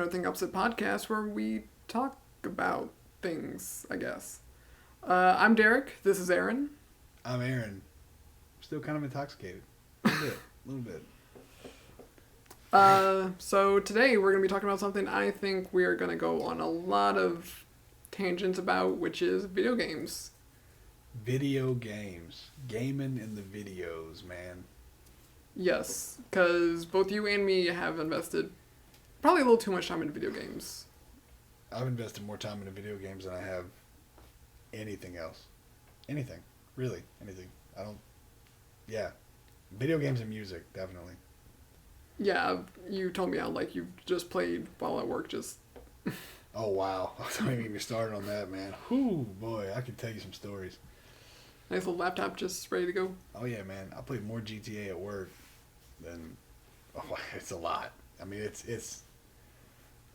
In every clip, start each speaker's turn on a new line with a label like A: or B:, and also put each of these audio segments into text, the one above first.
A: another Thing Opposite podcast where we talk about things, I guess. I'm Derek. This is Aaron.
B: I'm Aaron. Still kind of intoxicated. A little bit.
A: So today we're going to be talking about something I think we are going to go on a lot of tangents about, which is video games.
B: Video games. Gaming in the videos, man.
A: Yes, because both you and me have invested probably a little too much time into video games.
B: I've invested more time into video games than I have anything else. Anything. Really. Anything. Yeah. Video games and music, definitely.
A: Yeah, you told me how, like, you've just played while at work, just...
B: Oh, wow. Don't even get me started on that, man. Whew, boy, I can tell you some stories.
A: Nice little laptop just ready to go.
B: Oh, yeah, man. I played more GTA at work than... Oh, it's a lot. I mean, it's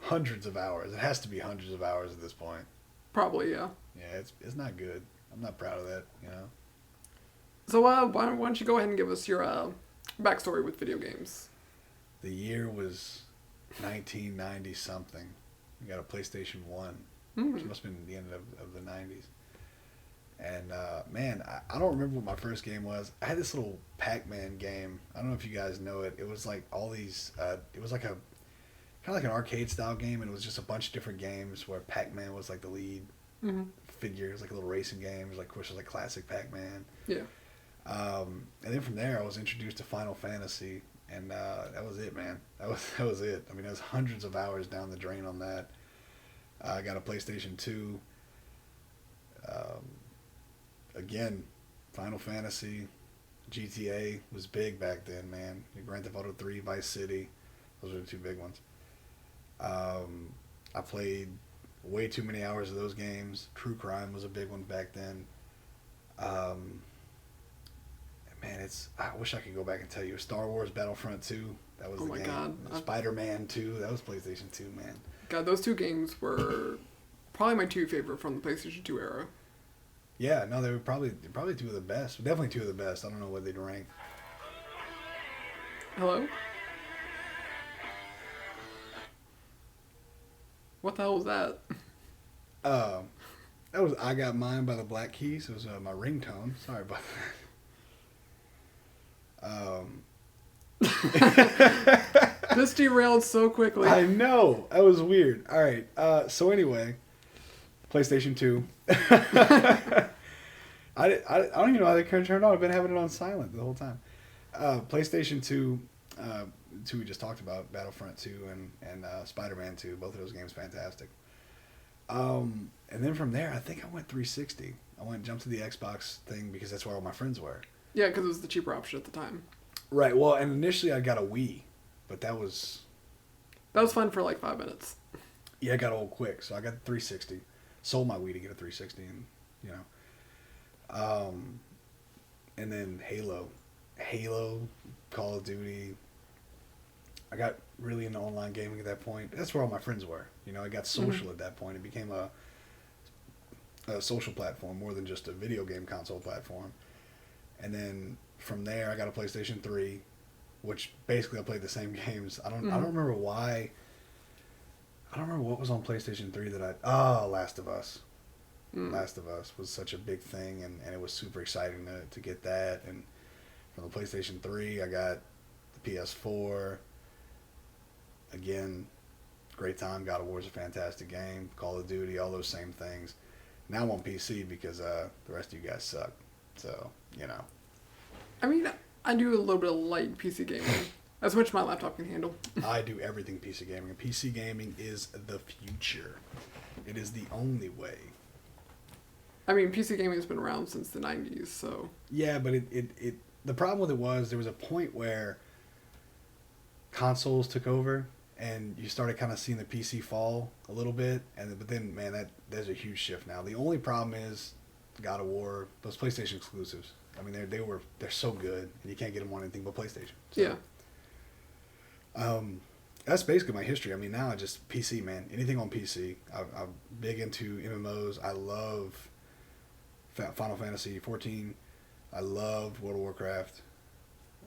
B: hundreds of hours. It has to be hundreds of hours at this point.
A: Probably, yeah.
B: Yeah, it's not good. I'm not proud of that, you know?
A: So, why don't you go ahead and give us your backstory with video games?
B: The year was 1990-something. We got a PlayStation 1, which must have been the end of the 90s. And, man, I don't remember what my first game was. I had this little Pac-Man game. I don't know if you guys know it. It was like all these, it was like kind of like an arcade-style game, and it was just a bunch of different games where Pac-Man was like the lead figure. It was like a little racing game. It was like, of course, it was like classic Pac-Man.
A: Yeah.
B: And then from there, I was introduced to Final Fantasy, and that was it, man. That was it. I mean, there was hundreds of hours down the drain on that. I got a PlayStation 2. Again, Final Fantasy, GTA was big back then, man. Grand Theft Auto 3, Vice City, those were the two big ones. I played way too many hours of those games. True Crime was a big one back then. Man, I wish I could go back and tell you. Star Wars Battlefront 2, that was the game.
A: God.
B: Spider-Man 2, that was PlayStation 2, man.
A: God, those two games were probably my two favorite from the PlayStation 2 era.
B: Yeah, no, they were probably two of the best. Definitely two of the best. I don't know what they'd rank.
A: Hello? What the hell was that?
B: That was I Got Mine by the Black Keys. It was my ringtone. Sorry about that.
A: This derailed so quickly.
B: I know. That was weird. All right. So anyway, PlayStation 2. I don't even know how they turned it on. I've been having it on silent the whole time. PlayStation 2, 2 we just talked about, Battlefront 2 and Spider-Man 2. Both of those games fantastic. And then from there, I think I went 360. I jumped to the Xbox thing because that's where all my friends were.
A: Yeah, because it was the cheaper option at the time.
B: Right. Well, and initially I got a Wii, but that was
A: fun for like 5 minutes.
B: Yeah, it got old quick. So I got the 360. Sold my Wii to get a 360, and you know. And then Halo, Call of Duty. I got really into online gaming at that point. That's where all my friends were. You know, I got social at that point. It became a social platform more than just a video game console platform. And then from there, I got a PlayStation 3, which basically I played the same games. I don't remember why. I don't remember what was on PlayStation 3 Last of Us. Last of Us was such a big thing, and it was super exciting to get that. And from the PlayStation 3, I got the PS4. Again, great time. God of War is a fantastic game. Call of Duty, all those same things. Now I'm on PC because the rest of you guys suck. So, you know.
A: I mean, I do a little bit of light PC gaming. As much as my laptop can handle.
B: I do everything PC gaming. PC gaming is the future. It is the only way.
A: I mean, PC gaming has been around since the 90s, so...
B: Yeah, but the problem with it was there was a point where consoles took over and you started kind of seeing the PC fall a little bit. But then, man, there's a huge shift now. The only problem is God of War, those PlayStation exclusives. I mean, they're so good, and you can't get them on anything but PlayStation. So,
A: yeah.
B: That's basically my history. I mean, now I just PC, man. Anything on PC. I'm big into MMOs. I love Final Fantasy 14. I love World of Warcraft.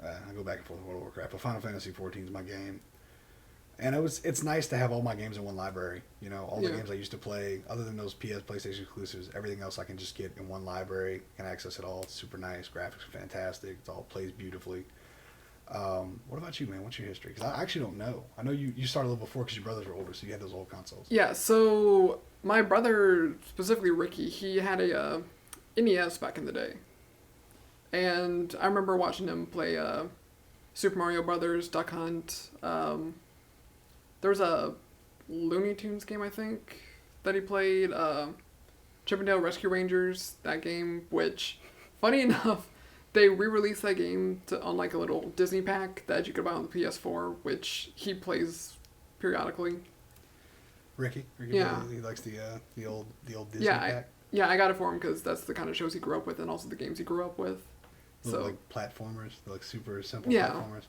B: I go back and forth with World of Warcraft, but Final Fantasy 14 is my game. And it's nice to have all my games in one library. You know, all the
A: Yeah.
B: games I used to play, other than those PlayStation exclusives, everything else I can just get in one library. Can access it all. It's super nice. Graphics are fantastic. It all plays beautifully. What about you, man? What's your history? Because I actually don't know. I know you started a little before because your brothers were older, so you had those old consoles.
A: Yeah, so my brother, specifically Ricky, he had a NES back in the day. And I remember watching him play Super Mario Brothers, Duck Hunt. There was a Looney Tunes game, I think, that he played. Chippendale Rescue Rangers, that game, which, funny enough, they re-released that game on like a little Disney pack that you could buy on the PS4, which he plays periodically.
B: Ricky,
A: Yeah.
B: he likes the old Disney
A: Yeah,
B: pack.
A: I got it for him because that's the kind of shows he grew up with and also the games he grew up with.
B: Little,
A: So
B: like platformers, they're like super simple
A: Yeah.
B: platformers.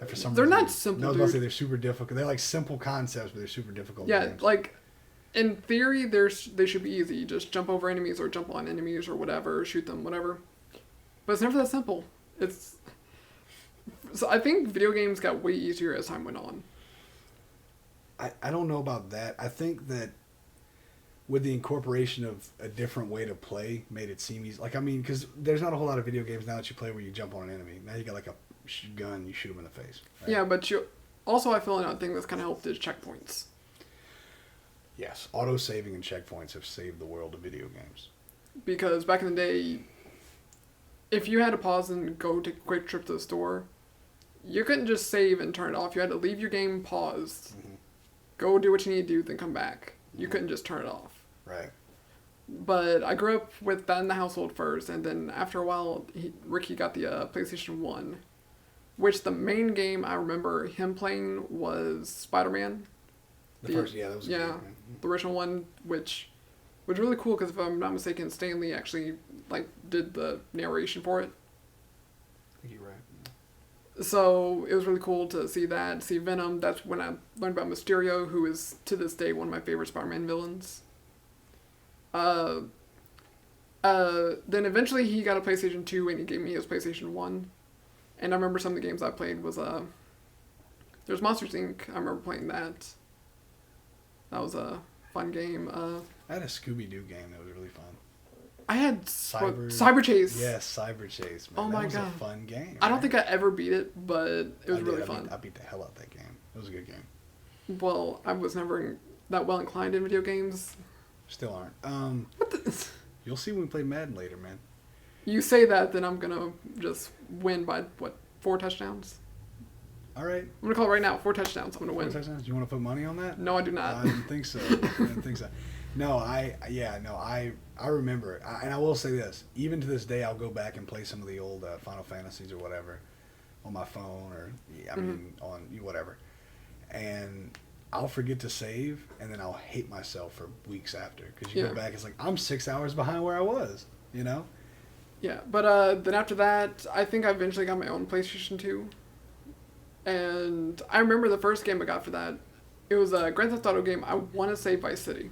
B: And for some
A: They're
B: reason,
A: not simple,
B: No, I was about to say
A: dude.
B: they're super difficult. They're like simple concepts, but they're super difficult.
A: yeah,
B: games.
A: like in theory, they should be easy. You just jump over enemies or jump on enemies or whatever, shoot them, whatever. But it's never that simple. So I think video games got way easier as time went on.
B: I don't know about that. I think that with the incorporation of a different way to play, made it seem easy. Like, I mean, because there's not a whole lot of video games now that you play where you jump on an enemy. Now you got like a gun, you shoot them in the face. Right?
A: Yeah, but I feel another thing that's kind of helped is checkpoints.
B: Yes, auto saving and checkpoints have saved the world of video games.
A: Because back in the day, if you had to pause and go take a quick trip to the store, you couldn't just save and turn it off. You had to leave your game paused, go do what you need to do, then come back. You couldn't just turn it off.
B: Right.
A: But I grew up with that in the household first, and then after a while, Ricky got the PlayStation 1, which the main game I remember him playing was Spider-Man.
B: The first, yeah, that was a good
A: Yeah,
B: one.
A: the original one, which was really cool because if I'm not mistaken, Stan Lee actually like did the narration for it.
B: I think you're right.
A: So it was really cool to see that, see Venom. That's when I learned about Mysterio, who is to this day one of my favorite Spider-Man villains. Then eventually he got a PlayStation 2 and he gave me his PlayStation 1. And I remember some of the games I played was there's Monsters Inc. I remember playing that. That was a fun game.
B: I had a Scooby-Doo game that was really fun.
A: I had
B: Cyber
A: Chase.
B: Yes, Cyber Chase, man.
A: Oh my
B: that was
A: God.
B: a fun game.
A: I don't
B: right?
A: think I ever beat it, but it was
B: I did.
A: really
B: I
A: fun.
B: I beat the hell out of that game. It was a good game.
A: Well, I was never that well inclined in video games.
B: Still aren't.
A: What the?
B: You'll see when we play Madden later, man.
A: You say that, then I'm gonna just win by 4 touchdowns?
B: All right.
A: I'm gonna call it right now. 4 touchdowns. I'm gonna win.
B: Do you want to put money on that?
A: No, I do not.
B: I didn't think so. No, I remember, and I will say this. Even to this day, I'll go back and play some of the old Final Fantasies or whatever on my phone or on whatever, and I'll forget to save, and then I'll hate myself for weeks after because you
A: Yeah.
B: go back, it's like I'm 6 hours behind where I was, you know.
A: Yeah, but then after that, I think I eventually got my own PlayStation 2. And I remember the first game I got for that. It was a Grand Theft Auto game. I want to say Vice City.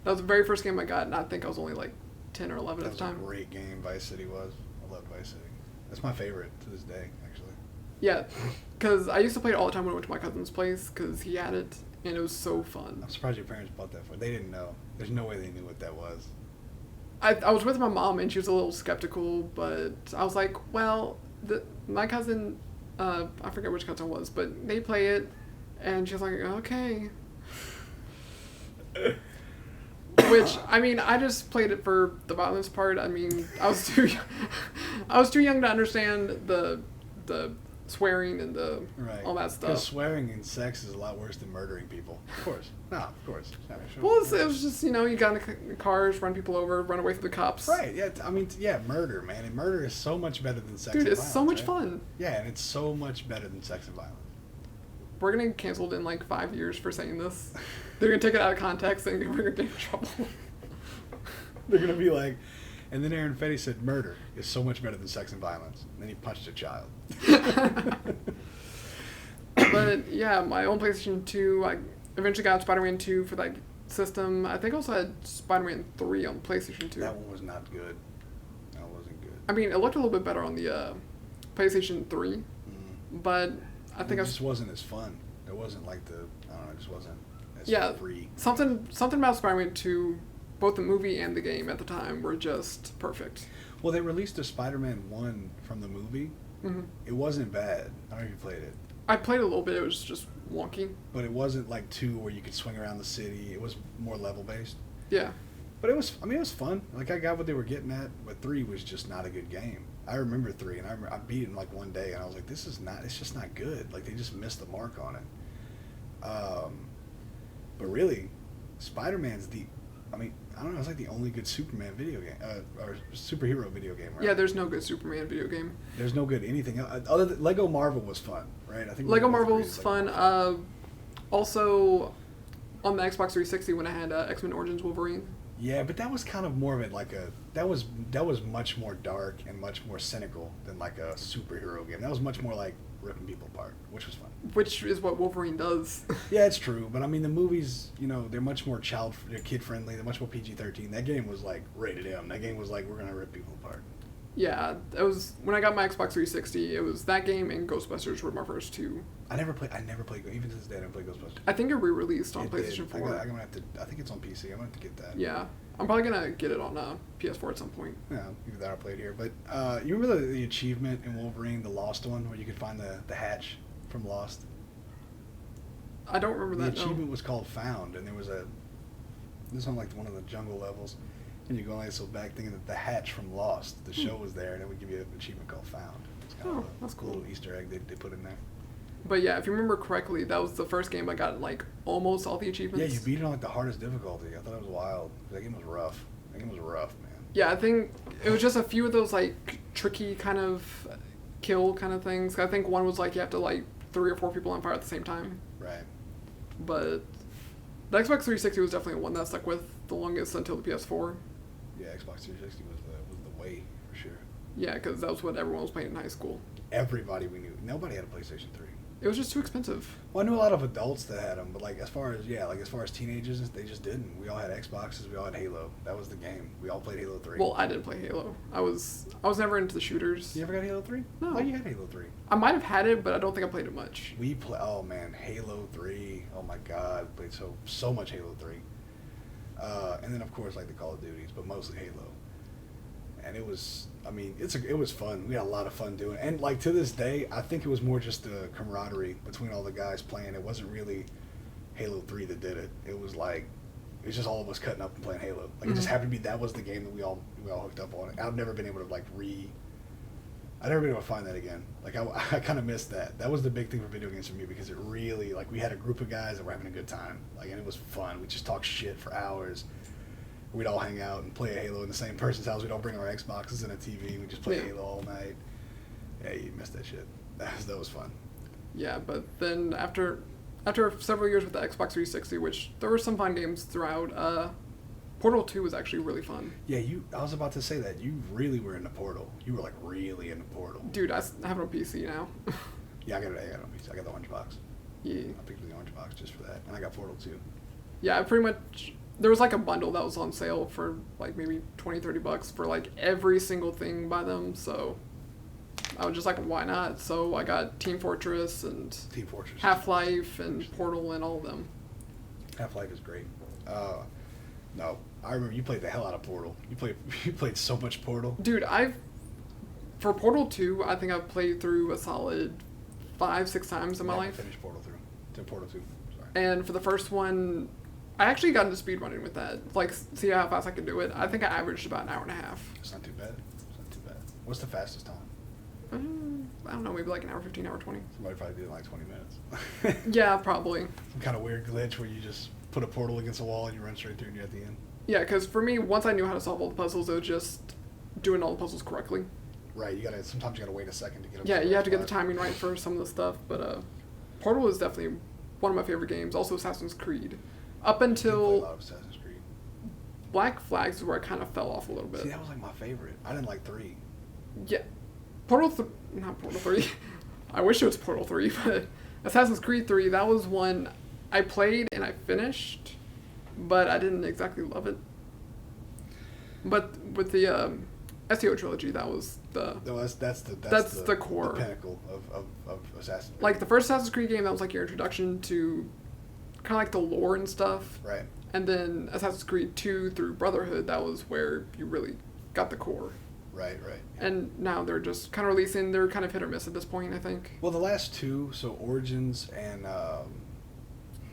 A: That was the very first game I got, and I think I was only like 10 or 11
B: That
A: at
B: was
A: the
B: a
A: time.
B: great game. Vice City was. I loved Vice City. That's my favorite to this day, actually.
A: Yeah, because I used to play it all the time when I went to my cousin's place because he had it, and it was so fun.
B: I'm surprised your parents bought that for. They didn't know. There's no way they knew what that was.
A: I was with my mom, and she was a little skeptical, but I was like, well, my cousin, I forget which cousin it was, but they play it, and she's like, okay. Which, I mean, I just played it for the violence part. I mean, I was too young to understand the swearing and all that
B: Because
A: stuff.
B: swearing in sex is a lot worse than murdering people. Of course. No, of course. Yeah, sure.
A: Well, it was just, you got in the cars, run people over, run away from the cops.
B: Right, yeah. I mean, yeah, murder, man. And murder is so much better than sex
A: Dude,
B: and
A: it's
B: violence.
A: so much
B: right?
A: fun.
B: Yeah, and it's so much better than sex and violence.
A: We're gonna get canceled in like 5 years for saying this. They're gonna take it out of context and we're gonna get in trouble.
B: They're going to be like, and then Aaron Fetty said murder is so much better than sex and violence. And then he punched a child.
A: But yeah, my own PlayStation 2, I eventually got Spider-Man 2 for that system. I think I also had Spider-Man 3 on PlayStation 2.
B: That one was not good. That wasn't good.
A: I mean, it looked a little bit better on the PlayStation 3, but I think
B: it just wasn't as fun. There wasn't like the, I don't know, it just wasn't as
A: Yeah,
B: free.
A: something about Spider-Man 2, both the movie and the game at the time were just perfect.
B: Well, they released a Spider-Man 1 from the movie.
A: Hmm.
B: It wasn't bad. I don't know if you played it.
A: I played a little bit. It was just wonky.
B: But it wasn't like 2 where you could swing around the city. It was more level-based.
A: Yeah.
B: But it was, I mean, it was fun. Like, I got what they were getting at, but 3 was just not a good game. I remember 3, and I beat it in like one day, and I was like, this is not, it's just not good. Like, they just missed the mark on it. But really, Spider-Man's I mean, I don't know, it's like the only good Superman video game, or superhero video game, right?
A: Yeah, there's no good Superman video game.
B: There's no good anything else. Other than Lego Marvel was fun, right? I think
A: Lego
B: we both agree
A: Marvel's
B: it's
A: fun. Also, on the Xbox 360 when I had X-Men Origins Wolverine.
B: Yeah, but that was kind of more of it like that was much more dark and much more cynical than like a superhero game. That was much more like ripping people apart, which was fun.
A: Which is what Wolverine does.
B: Yeah, it's true, but I mean the movies, you know, they're much more they're kid friendly. They're much more PG-13. That game was like rated M. That game was like we're gonna rip people apart.
A: Yeah, it was when I got my Xbox 360. It was that game and Ghostbusters were my first two.
B: I never played. Even to this day, I didn't play Ghostbusters.
A: I think it re-released on
B: It
A: PlayStation
B: did.
A: 4.
B: I'm gonna have to. I think it's on PC. I'm gonna have to get that.
A: Yeah, I'm probably gonna get it on PS4 at some point.
B: Yeah, either that or play it here. But you remember the achievement in Wolverine, the Lost one, where you could find the hatch from Lost?
A: I don't remember
B: The
A: that.
B: achievement was called Found, and there was this was on like one of the jungle levels, and you go like so back thinking that the hatch from Lost, the show was there, and it would give you an achievement called Found. It's kind of
A: that's
B: a
A: cool.
B: little Easter egg they put in there.
A: But yeah, if you remember correctly, that was the first game I got like almost all the achievements.
B: Yeah, you beat it on like the hardest difficulty. I thought it was wild. That game was rough. That game was rough, man.
A: Yeah, I think it was just a few of those like tricky kind of kill kind of things. I think one was like you have to light 3 or 4 people on fire at the same time.
B: Right.
A: But the Xbox 360 was definitely one that stuck with the longest until the PS4.
B: Yeah, Xbox 360 was the way for sure.
A: Yeah, because that was what everyone was playing in high school.
B: Everybody we knew. Nobody had a PlayStation 3.
A: It was just too expensive.
B: Well, I knew a lot of adults that had them, but like as far as teenagers, they just didn't. We all had Xboxes. We all had Halo. That was the game. We all played Halo 3.
A: Well, I didn't play Halo. I was never into the shooters.
B: You ever got Halo 3?
A: No.
B: Oh, you had Halo 3.
A: I might have had it, but I don't think I played it much.
B: Oh man, Halo 3. Oh my God, played so much Halo 3. And then of course like the Call of Duties, but mostly Halo. And it was, I mean, it was fun. We had a lot of fun doing it. And like to this day, I think it was more just the camaraderie between all the guys playing. It wasn't really Halo 3 that did it. It was like, it was just all of us cutting up and playing Halo. Like it just happened to be, that was the game that we all hooked up on. I've never been able to like I've never been able to find that again. Like I kind of missed that. That was the big thing for video games for me because it really, like we had a group of guys that were having a good time. Like, and it was fun. We just talked shit for hours. We'd all hang out and play a Halo in the same person's house. We'd all bring our Xboxes and a TV. We just play Halo all night. Yeah, you missed that shit. That was fun.
A: Yeah, but then after several years with the Xbox 360, which there were some fun games throughout, Portal 2 was actually really fun.
B: Yeah, I was about to say that. You really were into Portal. You were like really into Portal.
A: Dude, I have it on PC now.
B: Yeah, I got it on PC. I got the orange box.
A: Yeah.
B: I picked up the orange box just for that. And I got Portal 2.
A: Yeah, I pretty much... There was like a bundle that was on sale for like maybe $20-$30 for like every single thing by them, so I was just like, why not? So I got Team Fortress and Half-Life and Portal and all of them.
B: Half-Life is great. No, I remember you played the hell out of Portal. You played so much Portal.
A: Dude, for Portal 2, I think I've played through a solid 5-6 times in my life.
B: Finished Portal 2. Sorry.
A: And for the first one, I actually got into speedrunning with that. Like, see how fast I could do it. I think I averaged about an hour and a half.
B: It's not too bad. What's the fastest time?
A: I don't know, maybe like an hour 15, hour 20.
B: Somebody probably did it in like 20 minutes.
A: Yeah, probably.
B: Some kind of weird glitch where you just put a portal against a wall and you run straight through and you're at the end.
A: Yeah, because for me, once I knew how to solve all the puzzles, it was just doing all the puzzles correctly.
B: Right, sometimes you gotta wait a second to get up.
A: Yeah, you have to get the timing right for some of the stuff, but Portal is definitely one of my favorite games. Also Assassin's Creed. Up until
B: I play a lot of Assassin's Creed.
A: Black Flags is where I kind of fell off a little bit.
B: See, that was like my favorite. I didn't like 3.
A: Yeah. Not Portal 3. I wish it was Portal 3, but Assassin's Creed 3, that was one I played and I finished, but I didn't exactly love it. But with the SEO trilogy. That was the
B: No, that's
A: the core.
B: the pinnacle of Assassin's Creed.
A: Like the first Assassin's Creed game, that was like your introduction to kind of like the lore and stuff.
B: Right.
A: And then Assassin's Creed 2 through Brotherhood, that was where you really got the core.
B: Right.
A: And now they're just kind of releasing, they're kind of hit or miss at this point, I think.
B: Well, the last two, so Origins and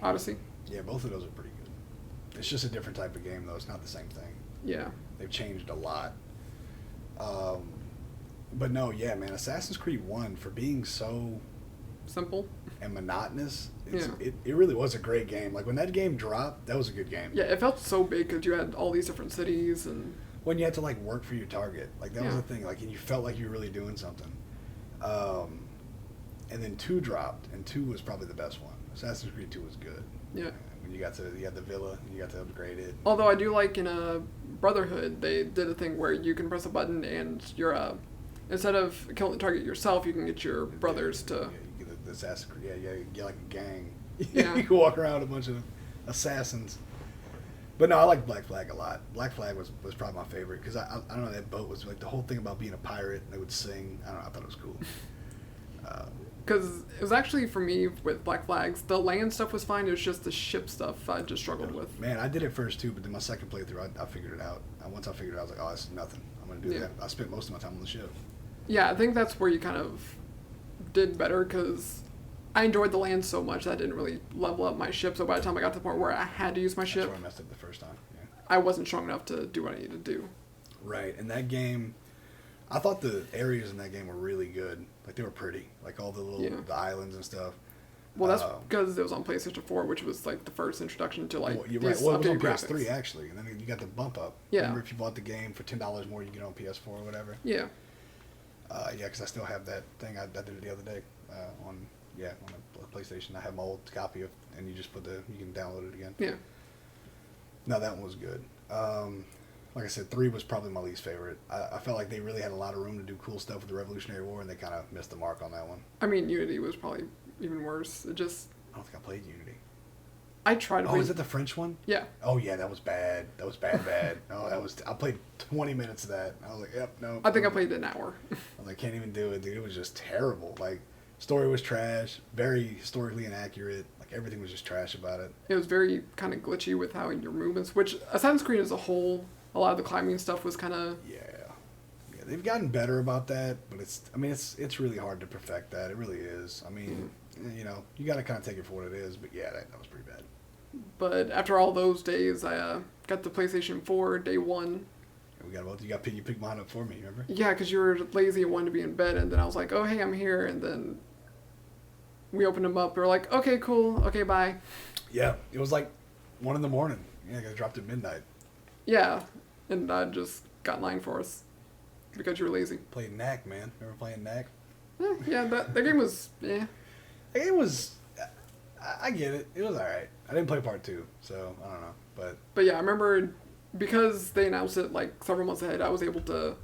A: Odyssey.
B: yeah, both of those are pretty good. It's just a different type of game, though. It's not the same thing.
A: Yeah.
B: They've changed a lot. But no, yeah, man, Assassin's Creed 1, for being so
A: Simple.
B: and monotonous,
A: Yeah.
B: it really was a great game. Like, when that game dropped, that was a good game.
A: Yeah, it felt so big because you had all these different cities and...
B: When you had to, like, work for your target. Like, that was
A: Yeah.
B: the thing. Like, and you felt like you were really doing something. And then 2 dropped, and 2 was probably the best one. Assassin's Creed 2 was good.
A: Yeah.
B: When you had the villa, and you got to upgrade it.
A: Although I do like in a Brotherhood, they did a thing where you can press a button and you're instead of killing the target yourself, you can get your brothers to.
B: Yeah, you get the Assassin's Creed. Yeah, you get like a gang.
A: Yeah.
B: You can walk around with a bunch of assassins. But no, I like Black Flag a lot. Black Flag was probably my favorite because I don't know, that boat was like the whole thing about being a pirate. They would sing. I don't know. I thought it was cool.
A: Because it was actually, for me, with Black Flags, the land stuff was fine. It was just the ship stuff I just struggled with.
B: Man, I did it first too, but then my second playthrough, I figured it out. Once I figured it out, I was like, oh, that's nothing. I'm going to do
A: Yeah.
B: that. I spent most of my time on the ship.
A: Yeah, I think that's where you kind of did better because I enjoyed the land so much that I didn't really level up my ship. So by the time I got to the point where I had to use my
B: That's
A: ship,
B: where I messed up the first time. Yeah.
A: I wasn't strong enough to do what I needed to do.
B: Right, and that game, I thought the areas in that game were really good. Like, they were pretty. Like, all the little the islands and stuff.
A: Well, that's because it was on PlayStation 4, which was like the first introduction to like
B: You're
A: these
B: right. Well, it was on
A: updated
B: PS3
A: graphics.
B: actually, and then you got the bump up.
A: Yeah.
B: Remember, if you bought the game for $10 more, you get it on PS4 or whatever.
A: Yeah.
B: Yeah, because I still have that thing. I did it the other day on the PlayStation. I have my old copy of, and you just you can download it again.
A: Yeah.
B: No, that one was good. Like I said, 3 was probably my least favorite. I felt like they really had a lot of room to do cool stuff with the Revolutionary War, and they kind of missed the mark on that one.
A: I mean, Unity was probably even worse. It just...
B: I don't think I played Unity.
A: I tried to
B: Oh,
A: play...
B: is it the French one?
A: Yeah.
B: Oh, yeah, that was bad. That was bad. Oh, I played 20 minutes of that. I was like, yep, no.
A: I think I played an hour.
B: I like, can't even do it, dude. It was just terrible. Like, story was trash, very historically inaccurate. Like, everything was just trash about it.
A: It was very kind of glitchy with how your movements, which Assassin's Creed as a whole, a lot of the climbing stuff was kind of...
B: Yeah, they've gotten better about that, but it's really hard to perfect that. It really is. I mean, you know, you got to kind of take it for what it is. But yeah, that was pretty bad.
A: But after all those days, I got the PlayStation 4 day one.
B: And you picked mine up for me. Remember?
A: Yeah, because you were lazy and wanted to be in bed, and then I was like, oh hey, I'm here, and then we opened them up. We were like, okay, cool, okay, bye.
B: Yeah, it was like 1 a.m. Yeah, I got dropped at midnight.
A: Yeah, and I just got in line for us because you were lazy.
B: Played Knack, man. Remember playing Knack?
A: Yeah, that game was
B: That game was. I get it. It was all right. I didn't play part 2, so I don't know.
A: But yeah, I remember because they announced it like several months ahead. I was able to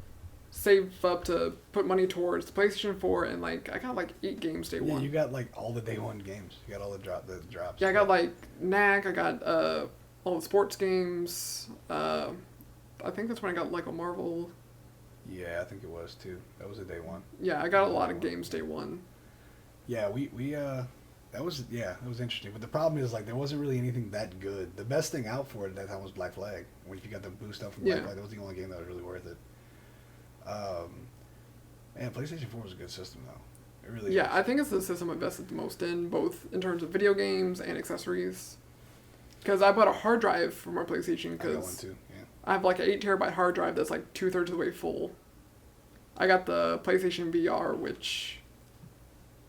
A: save up to put money towards the PlayStation 4, and like I got like 8 games day one.
B: You got like all the day one games. You got all the drops.
A: Yeah, I got like Knack. I got all the sports games. I think that's when I got like a Marvel.
B: Yeah, I think it was too. That was a day one.
A: Yeah, I got a lot of games day one.
B: Yeah, that was interesting. But the problem is like there wasn't really anything that good. The best thing out for it at that time was Black Flag. When you got the boost up from Black Flag, that was the only game that was really worth it. Man, PlayStation 4 was a good system though. It really is.
A: I think it's the system I invested the most in, both in terms of video games and accessories. Because I bought a hard drive for my PlayStation
B: I got one
A: because
B: too. Yeah.
A: I have like an 8 TB hard drive that's like 2/3 of the way full. I got the PlayStation VR, which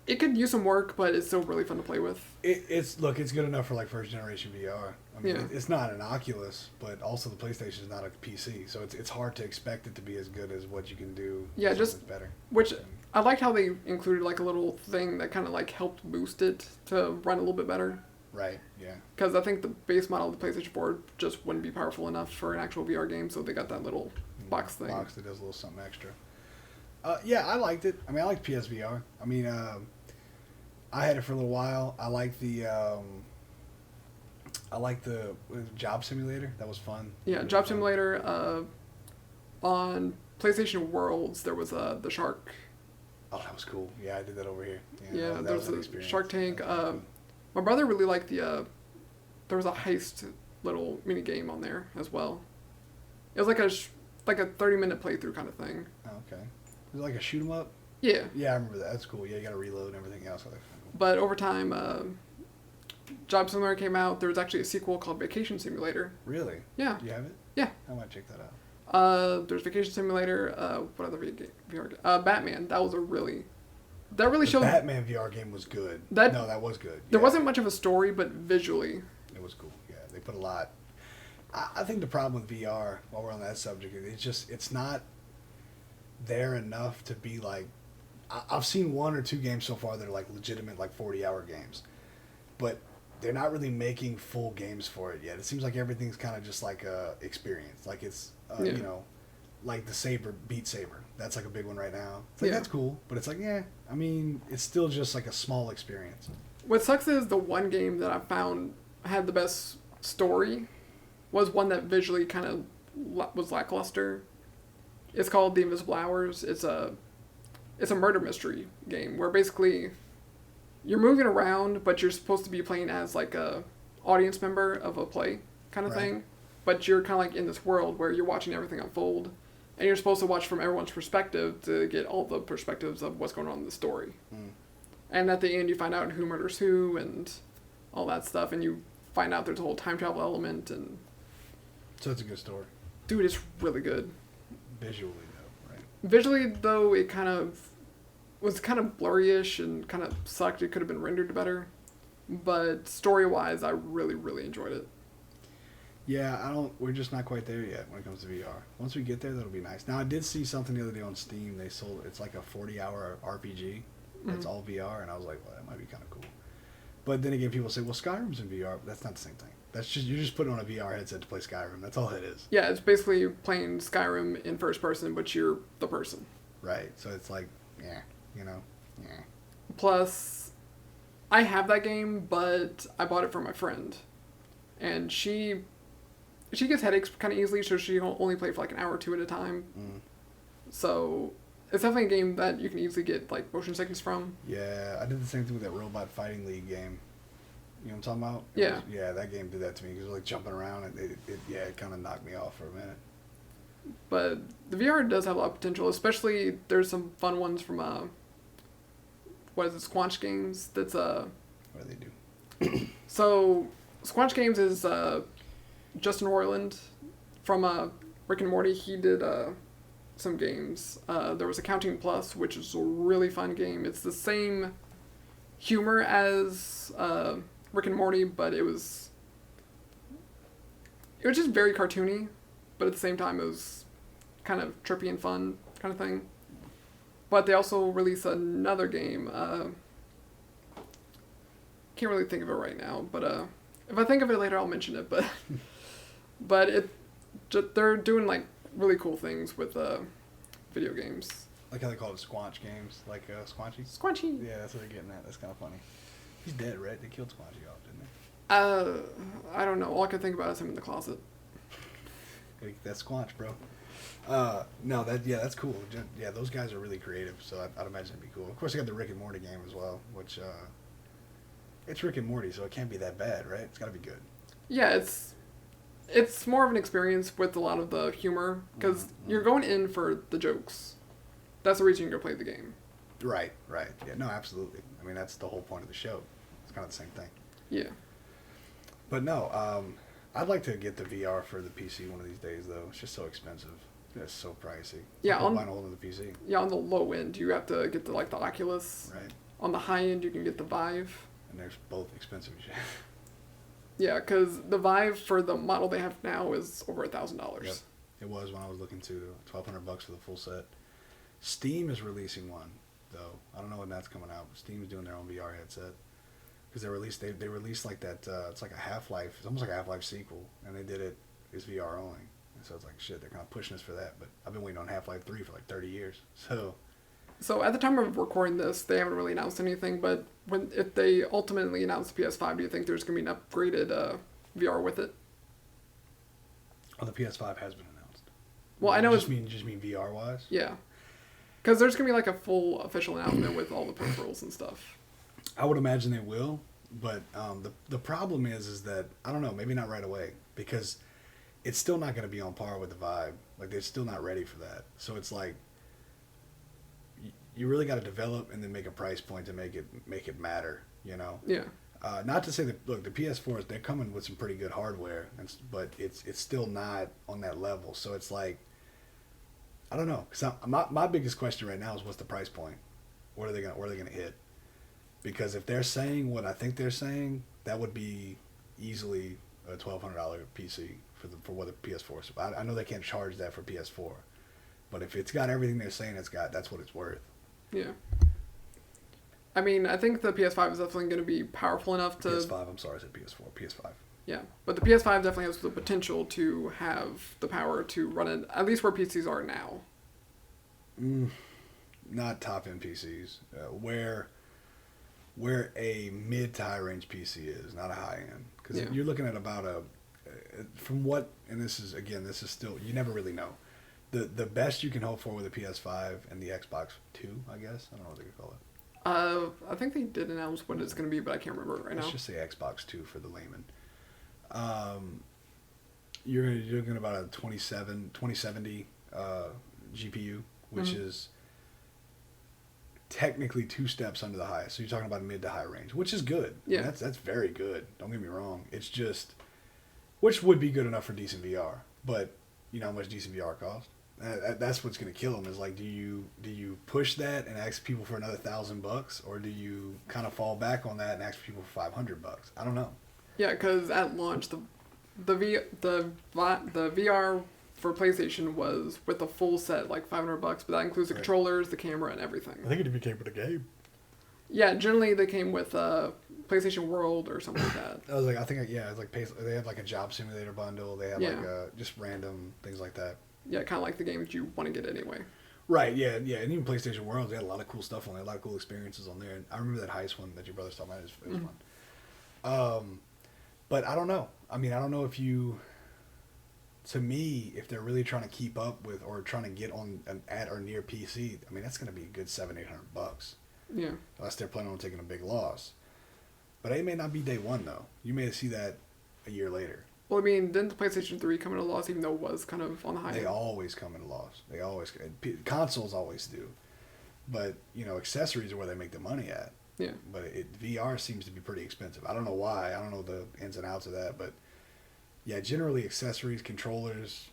A: it could use some work, but it's still really fun to play with.
B: It's good enough for like first generation VR. I mean,
A: Yeah.
B: it's not an Oculus, but also the PlayStation is not a PC, so it's hard to expect it to be as good as what you can do.
A: Yeah,
B: with
A: just-
B: something better.
A: Which I liked how they included like a little thing that kind of like helped boost it to run a little bit better.
B: Right. Yeah.
A: Because I think the base model of the PlayStation 4 just wouldn't be powerful enough for an actual VR game, so they got that little box thing.
B: Box that does a little something extra. Yeah, I liked it. I mean, I liked PSVR. I mean, I had it for a little while. I liked the Job Simulator. That was fun.
A: Yeah, Job Simulator on PlayStation Worlds, there was the shark.
B: Oh, that was cool. Yeah, I did that over here.
A: Yeah,
B: that
A: there
B: was
A: was
B: an
A: a
B: experience.
A: Shark Tank.
B: That was really cool.
A: My brother really liked the. There was a heist little mini game on there as well. It was like a 30-minute playthrough kind of thing.
B: Oh, okay. Was it like a shoot 'em up?
A: Yeah,
B: Yeah, I remember that. That's cool. Yeah, you got to reload and everything else. I like that.
A: but over time, Job Simulator came out. There was actually a sequel called Vacation Simulator.
B: Really?
A: Yeah,
B: Do you have it?
A: yeah.
B: I might check that out.
A: There's Vacation Simulator. What other VR game? Batman. That really
B: The
A: showed.
B: Batman VR game was good.
A: That-
B: No, that was good.
A: There
B: Yeah,
A: wasn't much of a story, but visually,
B: It was cool. Yeah, they put a lot. I think the problem with VR, while we're on that subject, is it's not there enough to be like. I've seen one or two games so far that are like legitimate, like 40-hour games, but they're not really making full games for it yet. It seems like everything's kind of just like a experience. Like it's
A: Yeah.
B: like the Beat Saber. That's like a big one right now. It's like
A: Yeah.
B: that's cool, but it's like I mean, it's still just like a small experience.
A: what sucks is the one game that I found had the best story was one that visually kind of was lackluster. It's called The Invisible Hours. It's a murder mystery game where basically you're moving around, but you're supposed to be playing as like a audience member of a play kind of
B: Right.
A: thing. But you're kind of like in this world where you're watching everything unfold, and you're supposed to watch from everyone's perspective to get all the perspectives of what's going on in the story.
B: Mm.
A: And at the end, you find out who murders who and all that stuff, and you find out there's a whole time travel element. And
B: So it's a good story.
A: dude, it's really good.
B: Visually though, right?
A: Visually, though, it was kind of blurry-ish and kind of sucked. It could have been rendered better, but story-wise, I really, really enjoyed it.
B: Yeah, we're just not quite there yet when it comes to VR. Once we get there, that'll be nice. Now, I did see something the other day on Steam. They sold, it's like a 40-hour RPG. That's all VR, and I was like, well, that might be kind of cool. But then again, people say, well, Skyrim's in VR, but that's not the same thing. You're just putting on a VR headset to play Skyrim. That's all it is.
A: Yeah, it's basically playing Skyrim in first person, but you're the person.
B: Right. So it's like, yeah.
A: Plus, I have that game, but I bought it for my friend, and she gets headaches kind of easily, so she only play for like an hour or two at a time.
B: Mm.
A: So it's definitely a game that you can easily get like motion sickness from.
B: Yeah, I did the same thing with that Robot Fighting League game. You know what I'm talking about?
A: Yeah.
B: Yeah, that game did that to me because it was like jumping around and it kind of knocked me off for a minute.
A: But the VR does have a lot of potential, especially there's some fun ones from what is it, Squanch Games? That's
B: What do they do?
A: so Squanch Games is Justin Roiland from Rick and Morty. He did some games. There was Accounting Plus, which is a really fun game. It's the same humor as Rick and Morty, but it was just very cartoony, but at the same time it was kind of trippy and fun kind of thing. But they also released another game. Can't really think of it right now, but if I think of it later, I'll mention it. But they're doing like really cool things with video games.
B: Like how they call it Squanch games, like Squanchy.
A: Squanchy.
B: Yeah, that's what they're getting at. That's kind of funny. He's dead, right? They killed Squanchy off, didn't
A: I don't know. All I can think about is him in the closet.
B: they? That's Squanch, bro. No, that's cool. Yeah, those guys are really creative, so I'd imagine it'd be cool. Of course, I got the Rick and Morty game as well, which it's Rick and Morty, so it can't be that bad, right? It's got to be good.
A: Yeah, it's more of an experience with a lot of the humor because you're going in for the jokes. That's the reason you're gonna play the game.
B: Right. Yeah, no, absolutely. I mean, that's the whole point of the show. It's kind of the same thing.
A: Yeah.
B: But no, I'd like to get the VR for the PC one of these days, though. It's just so expensive. It's so pricey.
A: Yeah,
B: I'm buying a whole other PC.
A: Yeah, on the low end, you have to get the Oculus.
B: Right.
A: On the high end, you can get the Vive.
B: And they're both expensive as shit.
A: Yeah, because the Vive for the model they have now is over $1,000.
B: Yep. It was when I was looking to $1,200 for the full set. Steam is releasing one, though. I don't know when that's coming out. Steam's doing their own VR headset. Because they released like that, it's like a Half-Life, it's almost like a Half-Life sequel, and they did it as VR only. And so it's like, shit, they're kind of pushing us for that. But I've been waiting on Half-Life 3 for like 30 years.
A: So at the time of recording this, they haven't really announced anything, but if they ultimately announce the PS5, do you think there's going to be an upgraded VR with it?
B: Oh, the PS5 has been announced.
A: Well, I know
B: just mean VR wise.
A: yeah, because there's gonna be like a full official announcement with all the peripherals and stuff.
B: I would imagine they will, but the problem is that I don't know, maybe not right away, because it's still not going to be on par with the Vive. Like they're still not ready for that. So it's like you really got to develop and then make a price point to make it matter. You know.
A: Yeah.
B: Not to say that look, the PS4s they're coming with some pretty good hardware, but it's still not on that level. So it's like I don't know. Cause my biggest question right now is what's the price point? Where are they gonna hit? Because if they're saying what I think they're saying, that would be easily a $1,200 PC for what the PS4 is. I know they can't charge that for PS4, but if it's got everything they're saying it's got, that's what it's worth.
A: Yeah. I mean, I think the PS5 is definitely going to be powerful enough to...
B: PS5, I'm sorry, I said PS4. PS5.
A: Yeah, but the PS5 definitely has the potential to have the power to run it, at least where PCs are now.
B: Not top-end PCs. Where a mid to high-range PC is, not a high-end. Because you're looking at about from what, and this is still, you never really know. The best you can hope for with a PS5 and the Xbox 2, I guess. I don't know what they could call it.
A: I think they did announce what it's going to be, but I can't remember it right now.
B: Let's just say Xbox 2 for the layman. You're looking at about a 2070 GPU, which is technically 2 steps under the highest. So you're talking about mid to high range, which is good.
A: Yeah.
B: And that's very good. Don't get me wrong. It's just, which would be good enough for decent VR. But you know how much decent VR costs? That's what's going to kill them is like, do you push that and ask people for another $1,000, or do you kind of fall back on that and ask people for $500? I don't know.
A: Yeah, because at launch, the VR for PlayStation was with a full set like $500, but that includes the controllers, the camera, and everything.
B: I think it even came with a game.
A: Yeah, generally they came with PlayStation World or something like that.
B: I was like, it's like they have like a job simulator bundle. They have like just random things like that.
A: Yeah, kind of like the games you want to get anyway.
B: Right, yeah, and even PlayStation World, they had a lot of cool stuff on there, a lot of cool experiences on there. And I remember that heist one that your brother's talking about. It was fun. But I don't know. I mean, I don't know if to me, if they're really trying to keep up with or trying to get on an at or near PC, I mean, that's going to be a good $700-800.
A: Yeah.
B: Unless they're planning on taking a big loss. But it may not be day one, though. You may see that a year later.
A: Well, I mean, didn't the PlayStation 3 come at a loss even though it was kind of on the high end?
B: They always come at a loss. They always, consoles always do. But, accessories are where they make the money at.
A: Yeah.
B: But VR seems to be pretty expensive. I don't know why. I don't know the ins and outs of that. But, yeah, generally accessories, controllers,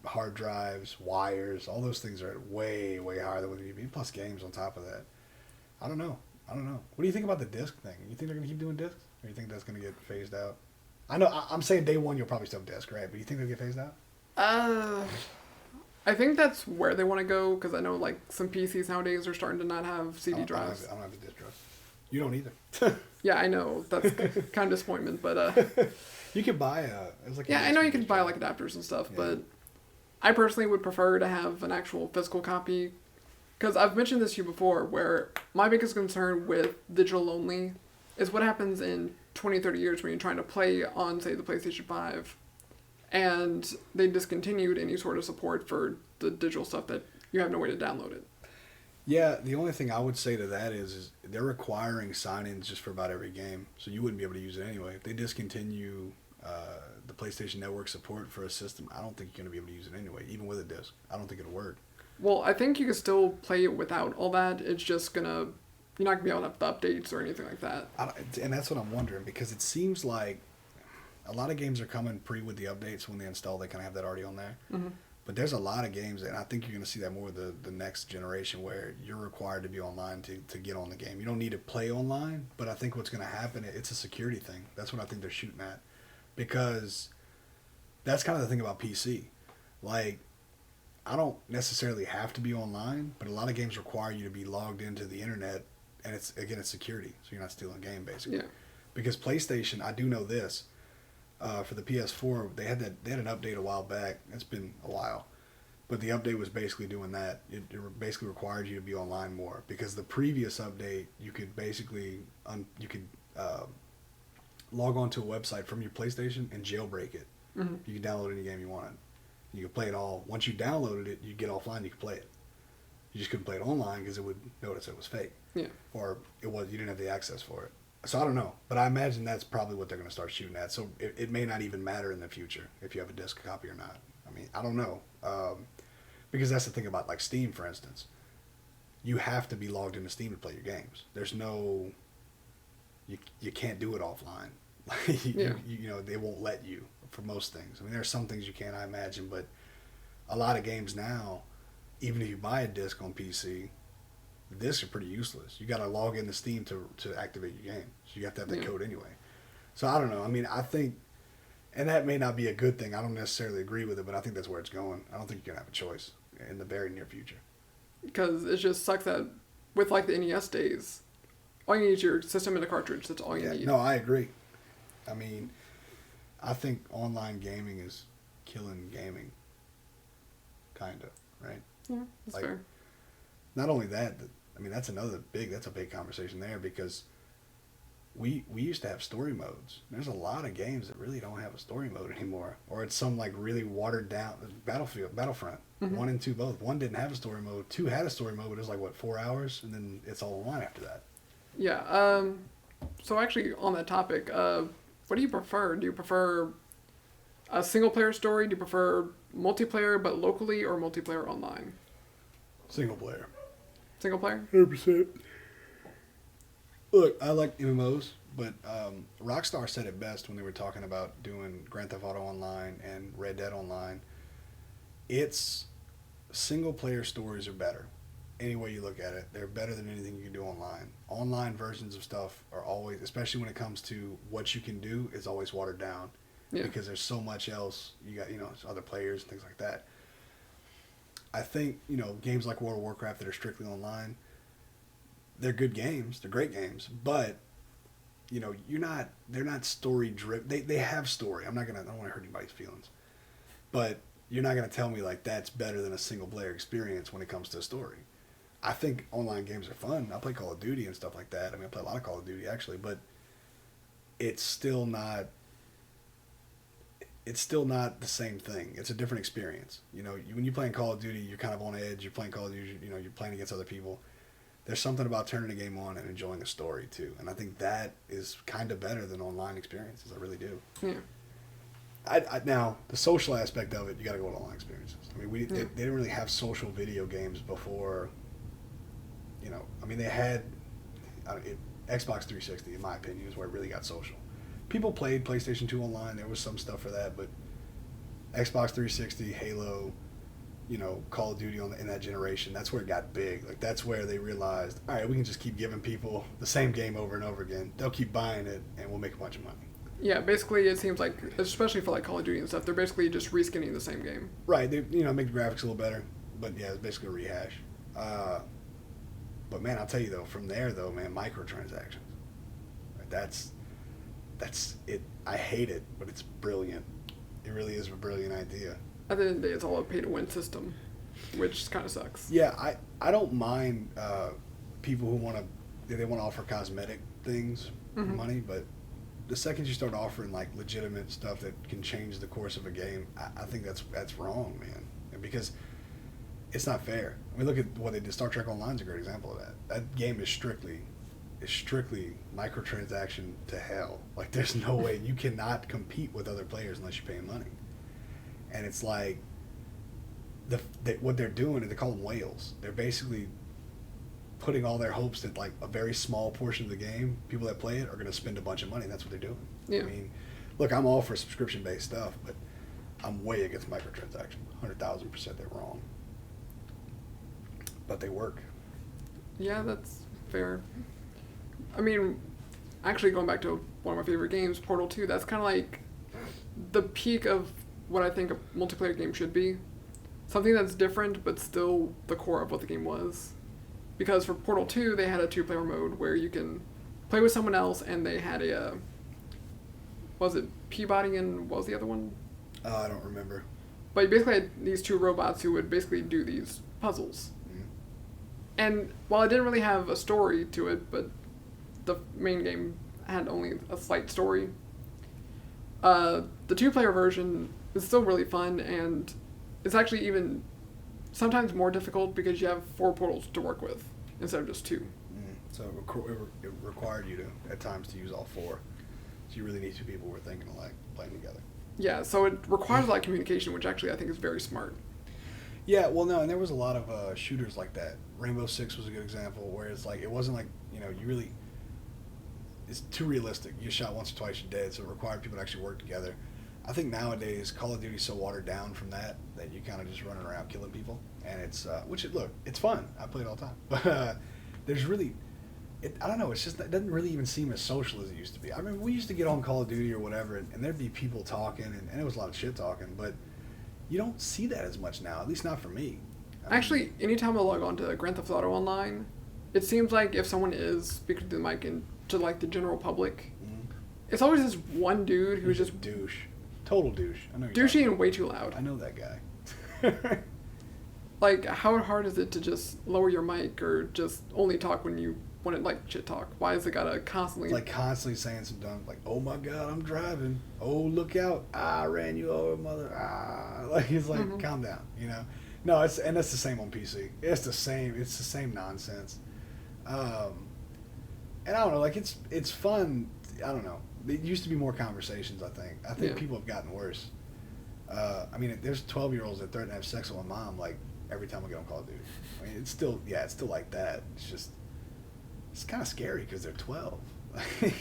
B: hard drives, wires, all those things are way, way higher than what they need to be. Plus games on top of that. I don't know. What do you think about the disc thing? You think they're going to keep doing discs? Or you think that's going to get phased out? I know, I'm saying day one you'll probably still have disc, right? But you think they'll get phased out?
A: I think that's where they want to go, because I know like some PCs nowadays are starting to not have CD drives.
B: I don't have a disc drive. You don't either.
A: Yeah, I know. That's kind of disappointment, but...
B: You could buy
A: I know you can buy like adapters and stuff, but I personally would prefer to have an actual physical copy, because I've mentioned this to you before, where my biggest concern with digital only is what happens in 20, 30 years when you're trying to play on, say, the PlayStation 5, and they discontinued any sort of support for the digital stuff that you have no way to download it.
B: Yeah, the only thing I would say to that is they're requiring sign-ins just for about every game, so you wouldn't be able to use it anyway. If they discontinue the PlayStation Network support for a system, I don't think you're going to be able to use it anyway, even with a disc. I don't think it'll work.
A: Well, I think you can still play it without all that. It's just you're not going to be able to have the updates or anything like that.
B: And that's what I'm wondering, because it seems like a lot of games are coming pre with the updates. When they install, they kind of have that already on there. Mm-hmm. But there's a lot of games, and I think you're going to see that more with the next generation, where you're required to be online to get on the game. You don't need to play online, but I think what's going to happen, it's a security thing. That's what I think they're shooting at. Because that's kind of the thing about PC. Like, I don't necessarily have to be online, but a lot of games require you to be logged into the internet, and it's security, so you're not stealing a game, basically. Yeah. Because PlayStation, I do know this, for the PS4, they had an update a while back. It's been a while, but the update was basically doing that. It basically required you to be online more, because the previous update, you could basically log on to a website from your PlayStation and jailbreak it. Mm-hmm. You could download any game you wanted. You could play it all. Once you downloaded it, you get offline, you could play it. You just couldn't play it online because it would notice it was fake.
A: Yeah.
B: Or you didn't have the access for it. So I don't know. But I imagine that's probably what they're going to start shooting at. So it may not even matter in the future if you have a disc copy or not. I mean, I don't know. Because that's the thing about like Steam, for instance. You have to be logged into Steam to play your games. There's no... You can't do it offline. You know, they won't let you for most things. I mean, there are some things you can, I imagine, but a lot of games now, even if you buy a disc on PC, the discs are pretty useless. You got to log into Steam to activate your game. So you have to have that code anyway. So I don't know. I mean, I think, and that may not be a good thing. I don't necessarily agree with it, but I think that's where it's going. I don't think you're going to have a choice in the very near future.
A: Because it just sucks that with like the NES days, all you need is your system and a cartridge. That's all you need.
B: No, I agree. I mean, I think online gaming is killing gaming. Kind of, right?
A: Yeah, that's
B: like,
A: fair.
B: Not only that, I mean, that's a big conversation there because we used to have story modes. There's a lot of games that really don't have a story mode anymore. Or it's some like really watered down Battlefront. 1 and 2 both. 1 didn't have a story mode. 2 had a story mode, but it was like, what, 4 hours? And then it's all online after that.
A: Yeah. So actually, on that topic, what do you prefer? Do you prefer a single player story? Do you prefer multiplayer but locally or multiplayer online?
B: Single player.
A: Single player?
B: 100%. Look, I like MMOs, but Rockstar said it best when they were talking about doing Grand Theft Auto Online and Red Dead Online. It's single player stories are better. Any way you look at it, they're better than anything you can do online. Online versions of stuff are always, especially when it comes to what you can do, is always watered down.
A: Yeah.
B: Because there's so much else. You got, other players and things like that. I think, games like World of Warcraft that are strictly online, they're good games. They're great games. But, they're not story driven. They have story. I don't want to hurt anybody's feelings. But you're not going to tell me like that's better than a single player experience when it comes to a story. I think online games are fun. I play Call of Duty and stuff like that. I mean, I play a lot of Call of Duty actually, but it's still not the same thing. It's a different experience. When you're playing Call of Duty, you're kind of on edge. You're playing Call of Duty, you're playing against other people. There's something about turning a game on and enjoying a story too. And I think that is kind of better than online experiences. I really do.
A: Yeah.
B: Now, the social aspect of it, you got to go with online experiences. I mean, they didn't really have social video games before. I mean, they had Xbox 360, in my opinion, is where it really got social. People played PlayStation 2 online. There was some stuff for that, but Xbox 360, Halo, Call of Duty in that generation, that's where it got big. Like, that's where they realized, all right, we can just keep giving people the same game over and over again. They'll keep buying it, and we'll make a bunch of money.
A: Yeah, basically, it seems like, especially for like Call of Duty and stuff, they're basically just reskinning the same game.
B: Right. They, make the graphics a little better, but yeah, it's basically a rehash. But man, I'll tell you though, from there though, man, microtransactions. That's it. I hate it, but it's brilliant. It really is a brilliant idea.
A: At the end of the day, it's all a pay-to-win system, which kind of sucks.
B: Yeah, I don't mind people who want to offer cosmetic things for money, but the second you start offering like legitimate stuff that can change the course of a game, I think that's wrong, man. Because it's not fair. I mean, look at what they did. Star Trek Online is a great example of that. That game is strictly microtransaction to hell. Like, there's no way. You cannot compete with other players unless you're paying money. And it's like, what they're doing is they call them whales. They're basically putting all their hopes that like a very small portion of the game, people that play it are going to spend a bunch of money. And that's what they're doing.
A: Yeah.
B: I mean, look, I'm all for subscription-based stuff, but I'm way against microtransactions. 100,000% they're wrong. But they work.
A: Yeah, that's fair. I mean, actually going back to one of my favorite games, Portal 2, that's kind of like the peak of what I think a multiplayer game should be. Something that's different, but still the core of what the game was. Because for Portal 2, they had a 2-player mode where you can play with someone else, and they had was it Peabody and what was the other one?
B: I don't remember.
A: But you basically had these 2 robots who would basically do these puzzles. And while it didn't really have a story to it, but the main game had only a slight story, the 2-player version is still really fun, and it's actually even sometimes more difficult because you have 4 portals to work with instead of just 2.
B: So it required you to, at times, to use all 4. So you really need 2 people who are thinking alike, playing together.
A: Yeah, so it requires a lot of communication, which actually I think is very smart.
B: Yeah, well, no, and there was a lot of shooters like that. Rainbow Six was a good example, where it's like, it wasn't like, you really, it's too realistic. You shot once or twice, you're dead, so it required people to actually work together. I think nowadays, Call of Duty's so watered down from that you kind of just running around killing people. And it's, it's fun. I play it all the time. But there's really, I don't know, it doesn't really even seem as social as it used to be. I remember we used to get on Call of Duty or whatever, and there'd be people talking, and it was a lot of shit talking, but you don't see that as much now, at least not for me.
A: Actually, anytime I log on to Grand Theft Auto Online, it seems like if someone is speaking to the mic and to like the general public, it's always this one dude who's just
B: a douche. Total douche. I know
A: douchey and way too loud.
B: I know that guy.
A: Like, how hard is it to just lower your mic or just only talk when you want to, like, shit talk? Why is it gotta constantly...
B: Like, constantly saying some dumb, like, oh my god, I'm driving. Oh, look out. I ran you over, mother. Like, he's like, calm down, No, that's the same on PC. It's the same nonsense. And I don't know, like, it's fun. I don't know. It used to be more conversations, I think. I think people have gotten worse. I mean, there's 12-year-olds that threaten to have sex with my mom, like, every time I get on Call of Duty. I mean, it's still like that. It's kind of scary because they're 12. What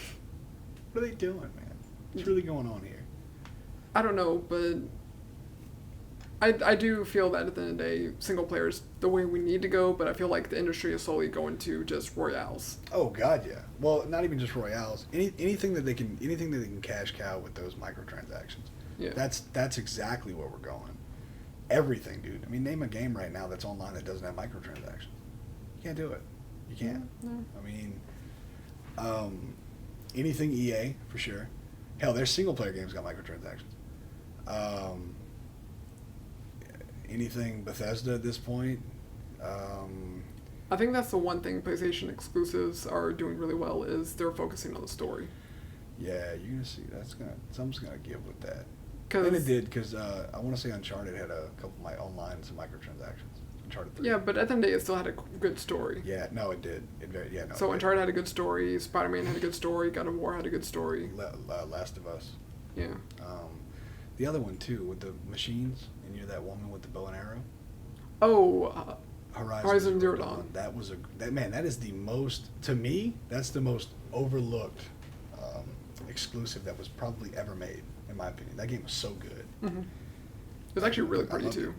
B: are they doing, man? What's really going on here?
A: I don't know, but I do feel that at the end of the day, single player is the way we need to go, but I feel like the industry is slowly going to just royales.
B: Oh god, yeah. Well, not even just royales. Anything that they can cash cow with those microtransactions.
A: Yeah.
B: That's exactly where we're going. Everything, dude. I mean, name a game right now that's online that doesn't have microtransactions. You can't do it. You can't.
A: No.
B: I mean, anything EA for sure. Hell, their single player games got microtransactions. Anything Bethesda at this point.
A: I think that's the one thing PlayStation exclusives are doing really well is they're focusing on the story.
B: Yeah, you're gonna see something's gonna give with that. And it did because I want to say Uncharted had a couple of my online some microtransactions. Uncharted 3.
A: Yeah, but at the end of the day, it still had a good story.
B: Yeah, no, it did.
A: So Uncharted had a good story. Spider-Man had a good story. God of War had a good story.
B: Last of Us.
A: Yeah.
B: The other one too with the machines and you're that woman with the bow and arrow.
A: Oh. Horizon Zero Dawn.
B: That was that is the most, to me, that's the most overlooked exclusive that was probably ever made, in my opinion. That game was so good.
A: Mm-hmm. It was actually really pretty too.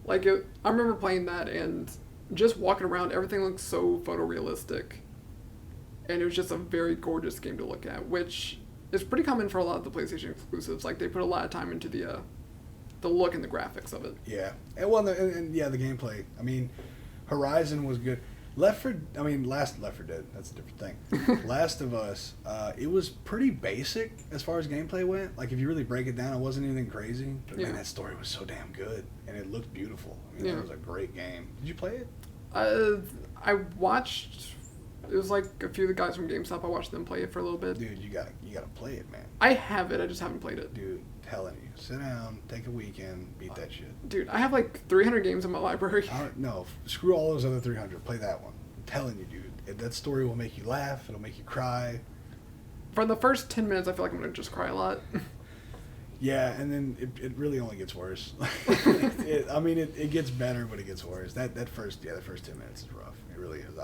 A: Like, I remember playing that and just walking around, everything looked so photorealistic. And it was just a very gorgeous game to look at, which is pretty common for a lot of the PlayStation exclusives. Like, they put a lot of time into the look and the graphics of it.
B: Yeah. And the gameplay. I mean, Horizon was good. Last Left 4 Dead, that's a different thing. Last of Us, it was pretty basic as far as gameplay went. Like, if you really break it down, it wasn't anything crazy. But man, that story was so damn good. And it looked beautiful. I mean, it was a great game. Did you play it?
A: I watched... It was like a few of the guys from GameStop. I watched them play it for a little bit.
B: Dude, you gotta play it, man.
A: I have it. I just haven't played it.
B: Dude, telling you, sit down, take a weekend, beat that shit.
A: Dude, I have like 300 games in my library.
B: No, screw all those other 300. Play that one. I'm telling you, dude. That story will make you laugh. It'll make you cry.
A: For the first 10 minutes, I feel like I'm gonna just cry a lot.
B: Yeah, and then it really only gets worse. It gets better, but it gets worse. That first 10 minutes is rough. It really is.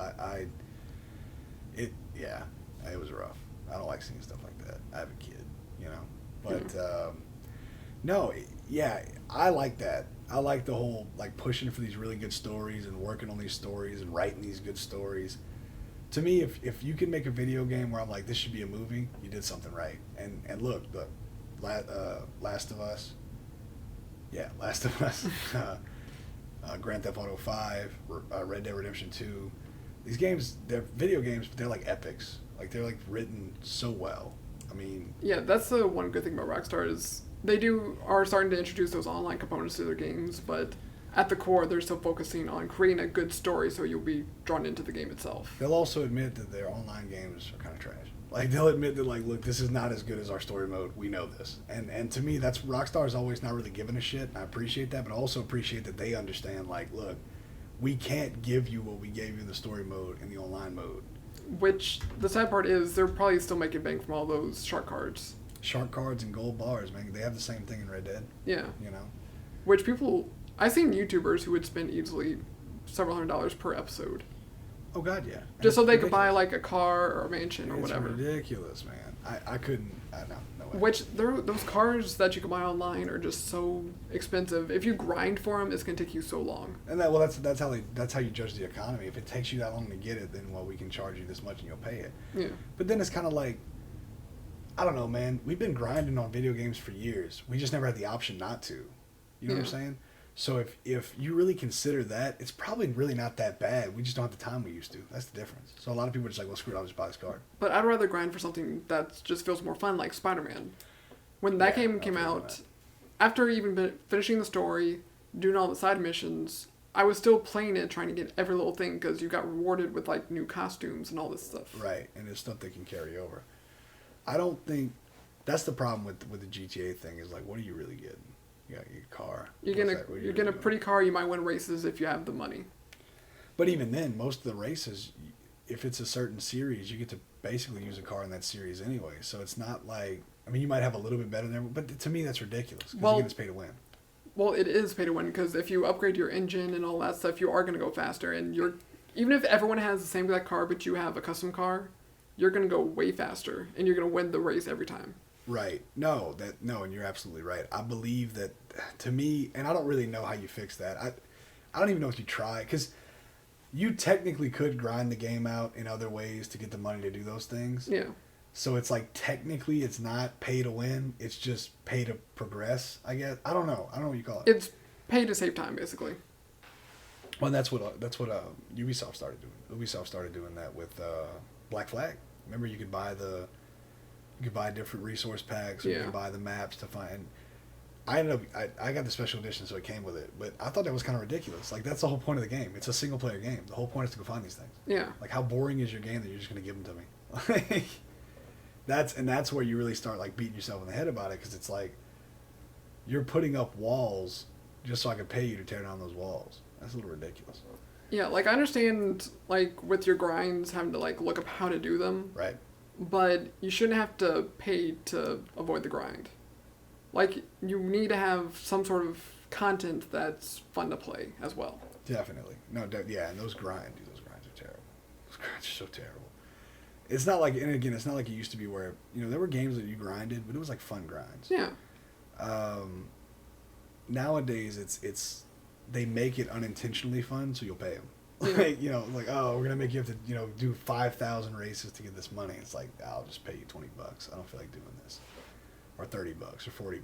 B: It was rough. I don't like seeing stuff like that. I have a kid, But I like that. I like the whole like pushing for these really good stories and working on these stories and writing these good stories. To me, if you can make a video game where I'm like, this should be a movie, you did something right. And look, Last of Us. Yeah, Last of Us. Grand Theft Auto 5, Red Dead Redemption 2. These games, they're video games, but they're like epics. Like, they're like written so well. I mean... Yeah,
A: that's the one good thing about Rockstar is they are starting to introduce those online components to their games, but at the core, they're still focusing on creating a good story so you'll be drawn into the game itself.
B: They'll also admit that their online games are kind of trash. Like they'll admit that, like, look, this is not as good as our story mode. We know this, and to me, that's Rockstar's always not really giving a shit. And I appreciate that, but I also appreciate that they understand. Like, look, we can't give you what we gave you in the story mode and the online mode.
A: Which the sad part is they're probably still making bank from all those shark cards.
B: Shark cards and gold bars, man. They have the same thing in Red Dead.
A: Yeah.
B: You know.
A: Which people, I've seen YouTubers who would spend easily several $100s per episode.
B: Oh God, yeah.
A: Just so they could buy like a car or a mansion or whatever.
B: It's ridiculous, man. I couldn't. No way.
A: Which those cars that you can buy online are just so expensive. If you grind for them, it's gonna take you so long.
B: And that's how you judge the economy. If it takes you that long to get it, then well, we can charge you this much and you'll pay it.
A: Yeah.
B: But then it's kind of like, I don't know, man. We've been grinding on video games for years. We just never had the option not to. You know what I'm saying? So if you really consider that, it's probably really not that bad. We just don't have the time we used to. That's the difference. So a lot of people are just like, well, screw it, I'll just buy this card.
A: But I'd rather grind for something that just feels more fun, like Spider-Man. When that game came out, after even finishing the story, doing all the side missions, I was still playing it, trying to get every little thing, because you got rewarded with like new costumes and all this stuff.
B: Right, and it's stuff they can carry over. I don't think that's the problem with the GTA thing. Is like, what are you really getting? You got your car.
A: You're getting a pretty car. You might win races if you have the money.
B: But even then, most of the races, if it's a certain series, you get to basically use a car in that series anyway. So it's not like, I mean, you might have a little bit better than, but to me that's ridiculous. Because again, it's pay to win.
A: Well, it is pay to win because if you upgrade your engine and all that stuff, you are going to go faster. And even if everyone has the same exact car, but you have a custom car, you're going to go way faster, and you're going to win the race every time.
B: Right. No, and you're absolutely right. I believe that, to me, and I don't really know how you fix that. I don't even know if you try, because you technically could grind the game out in other ways to get the money to do those things.
A: Yeah.
B: So it's like, technically it's not pay to win, it's just pay to progress, I guess. I don't know what you call it.
A: It's pay to save time, basically.
B: Well, that's what Ubisoft started doing. Ubisoft started doing that with Black Flag. Remember, you could buy different resource packs, or you could buy the maps to find. I got the special edition, so it came with it. But I thought that was kind of ridiculous. Like, that's the whole point of the game. It's a single player game. The whole point is to go find these things.
A: Yeah.
B: Like, how boring is your game that you're just going to give them to me? That's where you really start like beating yourself in the head about it, because it's like you're putting up walls just so I can pay you to tear down those walls. That's a little ridiculous.
A: Yeah, like I understand like with your grinds having to like look up how to do them.
B: Right.
A: But you shouldn't have to pay to avoid the grind. Like, you need to have some sort of content that's fun to play as well.
B: Definitely. No, yeah, and those grinds are terrible. Those grinds are so terrible. It's not like, and again, it's not like it used to be where, there were games that you grinded, but it was like fun grinds.
A: Yeah.
B: Nowadays, it's they make it unintentionally fun, so you'll pay them.
A: Yeah.
B: Like, oh, we're gonna make you have to, do 5,000 races to get this money. It's like, I'll just pay you $20. I don't feel like doing this, or $30 or $40.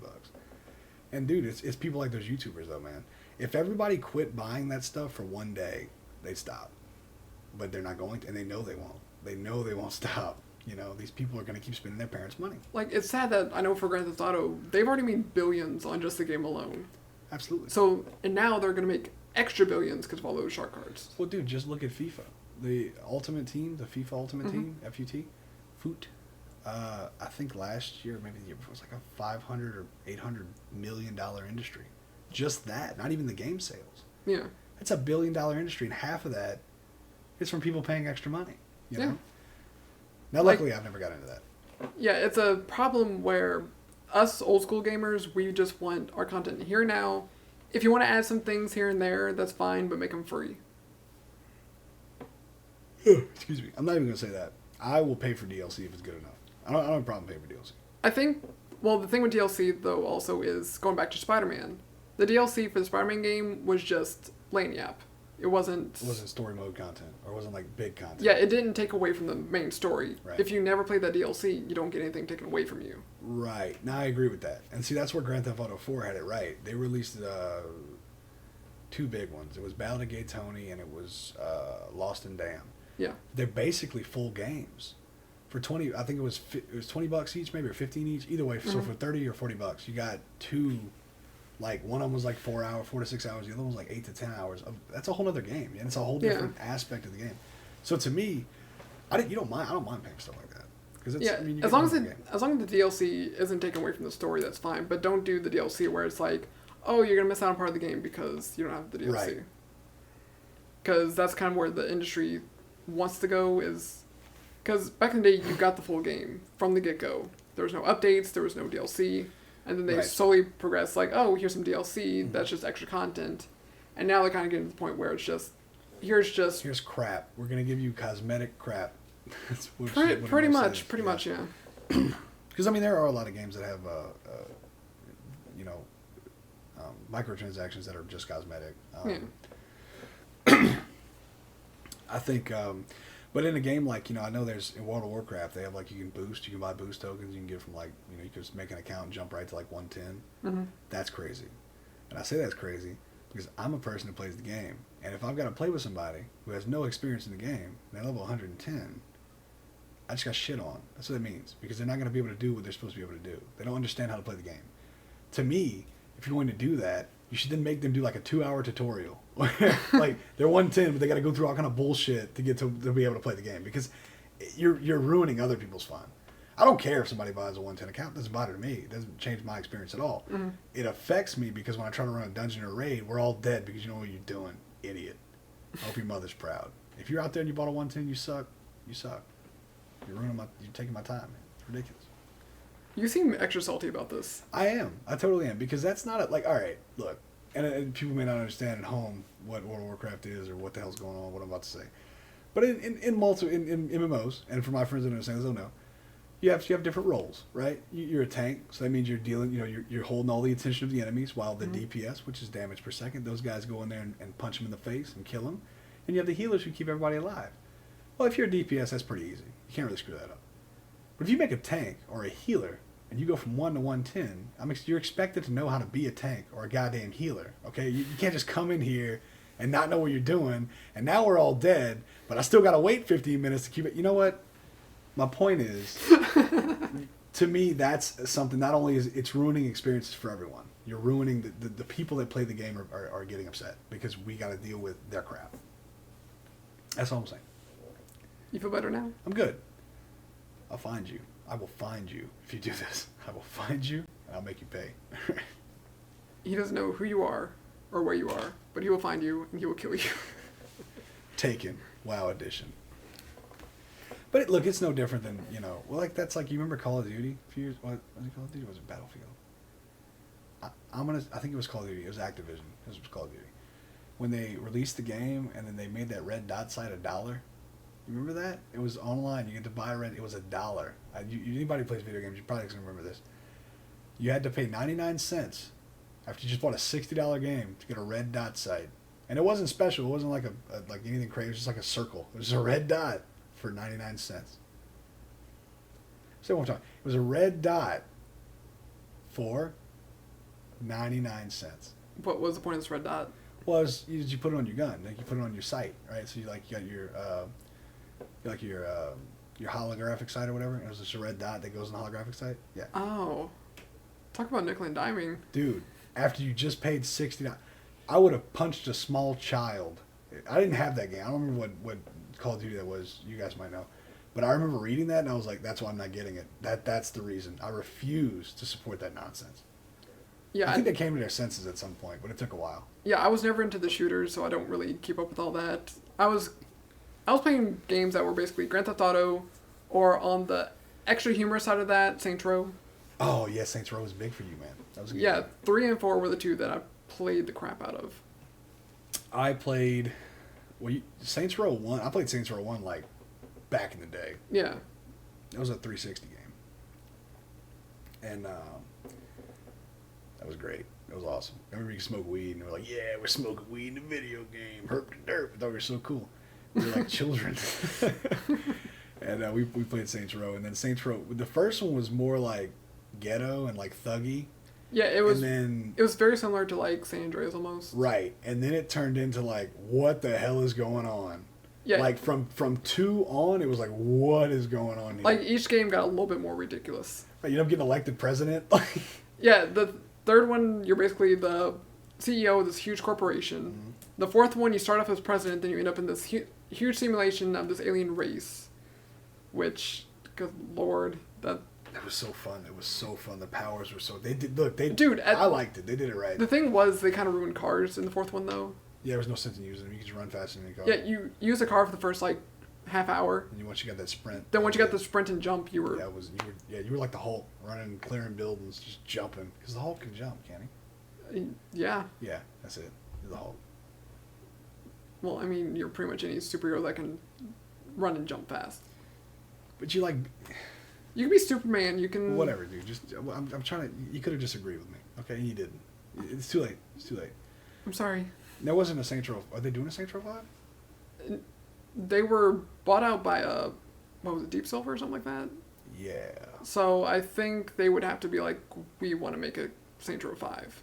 B: And dude, it's people like those YouTubers though, man. If everybody quit buying that stuff for one day, they'd stop. But they're not going to, and they know they won't. They know they won't stop. These people are gonna keep spending their parents' money.
A: Like, it's sad that I know for Grand Theft Auto, they've already made billions on just the game alone.
B: Absolutely.
A: So, and now they're gonna make extra billions because of all those shark cards.
B: Well, dude, just look at FIFA. The Ultimate Team, the FIFA Ultimate Team, FUT. I think last year, maybe the year before, it was like a $500 or $800 million industry. Just that, not even the game sales.
A: Yeah.
B: It's a $1 billion industry, and half of that is from people paying extra money. You know? Now, luckily, I've never got into that.
A: Yeah, it's a problem where us old school gamers, we just want our content here and now. If you want to add some things here and there, that's fine, but make them free.
B: Excuse me. I'm not even going to say that. I will pay for DLC if it's good enough. I don't have a problem paying for DLC.
A: I think, well, the thing with DLC, though, also is, going back to Spider-Man, the DLC for the Spider-Man game was just lagniappe. It wasn't
B: story mode content, or wasn't like big content.
A: Yeah, it didn't take away from the main story.
B: Right.
A: If you never play that DLC, you don't get anything taken away from you.
B: Right. Now I agree with that. And see, that's where Grand Theft Auto 4 had it right. They released two big ones. It was Battle of Gay Tony, and it was Lost and Damned.
A: Yeah.
B: They're basically full games. For 20, I think it was $20 each, maybe, or 15 each. Either way, so for 30 or $40, you got two. Like, one of them was like 4 to 6 hours. The other one was like 8 to 10 hours. That's a whole other game, and it's a whole different aspect of the game. So to me, I don't mind paying stuff like that. because it's
A: Yeah,
B: I mean, you
A: as
B: get
A: long
B: the
A: as
B: whole
A: it,
B: game.
A: as long as the DLC isn't taken away from the story, that's fine. But don't do the DLC where it's like, oh, you're gonna miss out on part of the game because you don't have the DLC.
B: Right.
A: Because that's kind of where the industry wants to go. Is because back in the day, you got the full game from the get go. There was no updates. There was no DLC, and then they
B: Right.
A: slowly progressed. Like, oh, here's some DLC. That's just extra content, and now they're kind of getting to the point where it's just here's
B: crap. We're gonna give you cosmetic crap. That's what
A: pretty
B: it
A: much,
B: says.
A: pretty much, yeah.
B: Because I mean, there are a lot of games that have, you know, microtransactions that are just cosmetic. I think, but in a game like, you know, I know there's in World of Warcraft they have like you can buy boost tokens. You can get from like, you know, you can just make an account and jump right to like 110.
A: Mm-hmm.
B: That's crazy, and I say that's crazy because I'm a person who plays the game, and if I've got to play with somebody who has no experience in the game and they're level 110. I just got shit on. That's what it means. Because they're not going to be able to do what they're supposed to be able to do. They don't understand how to play the game. To me, if you're going to do that, you should then make them do like a 2-hour tutorial. Like, they're 110, but they got to go through all kind of bullshit to get to be able to play the game. Because you're ruining other people's fun. I don't care if somebody buys a 110 account. It doesn't bother me. It doesn't change my experience at all.
A: Mm-hmm.
B: It affects me because when I try to run a dungeon or raid, we're all dead because you know what you're doing. Idiot. I hope your mother's proud. If you're out there and you bought a 110, you suck. You suck. You're taking my time. It's ridiculous.
A: You seem extra salty about this.
B: I am. I totally am. Because that's not like, all right, look, and people may not understand at home what World of Warcraft is or what the hell's going on, what I'm about to say. But in MMOs, and for my friends that understand this, they'll know, you have different roles, right? You're a tank, so that means you're dealing, you know, you're holding all the attention of the enemies, while the DPS, which is damage per second, those guys go in there and punch them in the face and kill them. And you have the healers who keep everybody alive. Well, if you're a DPS, that's pretty easy. You can't really screw that up. But if you make a tank or a healer and you go from 1 to 110, you're expected to know how to be a tank or a goddamn healer. Okay, you can't just come in here and not know what you're doing. And now we're all dead, but I still gotta wait 15 minutes to keep it. You know what? My point is, to me, that's something. Not only is it's ruining experiences for everyone, you're ruining the people that play the game are getting upset because we got to deal with their crap. That's all I'm saying.
A: You feel better now?
B: I'm good. I'll find you. I will find you if you do this. I will find you and I'll make you pay.
A: He doesn't know who you are or where you are, but he will find you and he will kill you.
B: Taken. WoW edition. But look, it's no different than, you know, well, like that's like, you remember Call of Duty a few years, what was it Call of Duty or was it Battlefield? I think it was Call of Duty. It was Activision. It was Call of Duty. When they released the game and then they made that red dot site $1. You remember that? It was online. You get to buy a red. It was $1. Anybody who plays video games, you probably can remember this. You had to pay 99 cents after you just bought a $60 game to get a red dot site. And it wasn't special. It wasn't like like anything crazy. It was just like a circle. It was a red dot for 99 cents. Say it one time. It was a red dot for 99 cents.
A: What was the point of this red dot?
B: Was you put it on your gun, like you put it on your site, right? So you got your holographic site or whatever. And it was just a red dot that goes on the holographic site. Yeah.
A: Oh, talk about nickel and diming.
B: Dude, after you just paid $60, I would have punched a small child. I didn't have that game. I don't remember what Call of Duty that was. You guys might know, but I remember reading that and I was like, that's why I'm not getting it. That's the reason. I refuse to support that nonsense.
A: Yeah,
B: I think they came to their senses at some point, but it took a while.
A: Yeah, I was never into the shooters, so I don't really keep up with all that. I was playing games that were basically Grand Theft Auto, or on the extra humor side of that, Saints Row.
B: Oh yeah, Saints Row was big for you, man. That was a good
A: Yeah,
B: game.
A: 3 and 4 were the two that I played the crap out of.
B: I played, Saints Row 1. I played Saints Row 1 like back in the day.
A: Yeah.
B: It was a 360 game. And that was great. It was awesome. I remember you could smoke weed and they were like, yeah, we're smoking weed in a video game. Herp to derp. I thought we were so cool. We were like children. And we played Saints Row. And then Saints Row, the first one was more like ghetto and like thuggy.
A: Yeah, it was.
B: And then,
A: it was very similar to like San Andreas almost.
B: right. And then it turned into like, what the hell is going on?
A: Yeah.
B: Like from 2 on, it was like, what is going on here?
A: Like each game got a little bit more ridiculous.
B: Right, you end up getting elected president.
A: Yeah, the third one, you're basically the CEO of this huge corporation.
B: Mm-hmm.
A: The fourth one, you start off as president, then you end up in this huge simulation of this alien race, which Good lord, that
B: It was so fun. It was so fun. The powers were so. They did look. They
A: dude.
B: I liked it. They did it right.
A: The thing was, they kind of ruined cars in the fourth one though.
B: Yeah, there was no sense in using them. You could just run faster than the car.
A: Yeah, you use a car for the first like half hour.
B: And once you got that sprint.
A: Then once you got the sprint and jump, you were.
B: You were like the Hulk, running, clearing buildings, just jumping. Because the Hulk can jump, can he?
A: Yeah.
B: Yeah, that's it. You're the Hulk.
A: Well, I mean, you're pretty much any superhero that can run and jump fast.
B: But you like.
A: You can be Superman. You can.
B: Whatever, dude. Just I'm trying to. You could have just agreed with me, okay? You didn't. It's too late. It's too late.
A: I'm sorry.
B: There wasn't a Saints Row. Are they doing a Saints Row 5?
A: They were bought out by what was it, Deep Silver or something like that?
B: Yeah.
A: So I think they would have to be like, we want to make a Saints Row 5.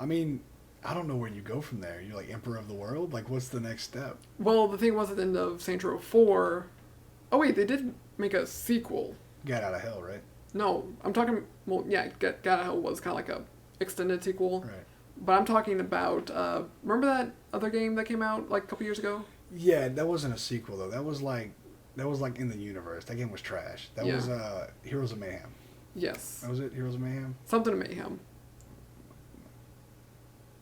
B: I mean, I don't know where you go from there. You're like Emperor of the World? Like, what's the next step?
A: Well, the thing was at the end of Saints Row 4. Oh, wait, they did make a sequel.
B: Got Out of Hell, right?
A: No, I'm talking. Well, yeah, Get Out of Hell was kind of like a extended sequel.
B: Right.
A: But I'm talking about. Remember that other game that came out like a couple years ago?
B: Yeah, that wasn't a sequel, though. That was like in the universe. That game was trash. That was Heroes of Mayhem.
A: Yes.
B: That was it? Heroes of Mayhem?
A: Something to Mayhem.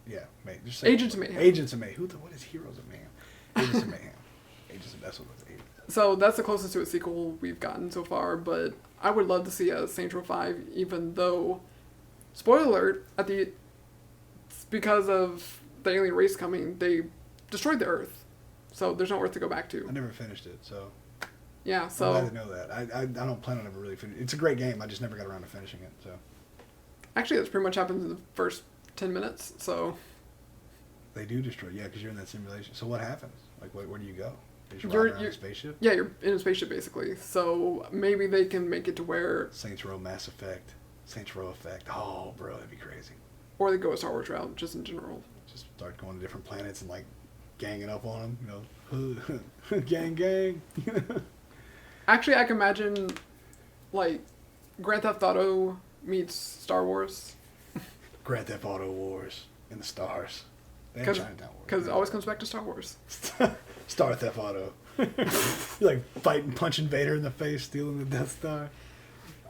B: Yeah, just
A: Agents of Mayhem.
B: Agents of Mayhem. What is Heroes of Mayhem? Agents of Mayhem. That's what it was.
A: So that's the closest to a sequel we've gotten so far, but I would love to see a Saints Row 5, even though, spoiler alert, because of the alien race coming, they destroyed the Earth. So there's no Earth to go back to.
B: I never finished it, so...
A: Yeah, so...
B: I'm glad to know that. I don't plan on ever really finishing it. It's a great game, I just never got around to finishing it, so...
A: Actually, that's pretty much happens in the first 10 minutes, so...
B: They do destroy, yeah, because you're in that simulation. So what happens? Like, where do you go?
A: You're
B: around a spaceship?
A: Yeah, you're in a spaceship, basically. So maybe they can make it to where...
B: Saints Row Mass Effect. Saints Row Effect. Oh, bro, that'd be crazy.
A: Or they go a Star Wars route, just in general.
B: Just start going to different planets and, like, ganging up on them, you know. Gang.
A: Actually, I can imagine, like, Grand Theft Auto meets Star Wars.
B: Grand Theft Auto Wars in the stars.
A: Because it always comes back to Star Wars.
B: Star Theft Auto. You're like fighting, punching Vader in the face, stealing the Death Star.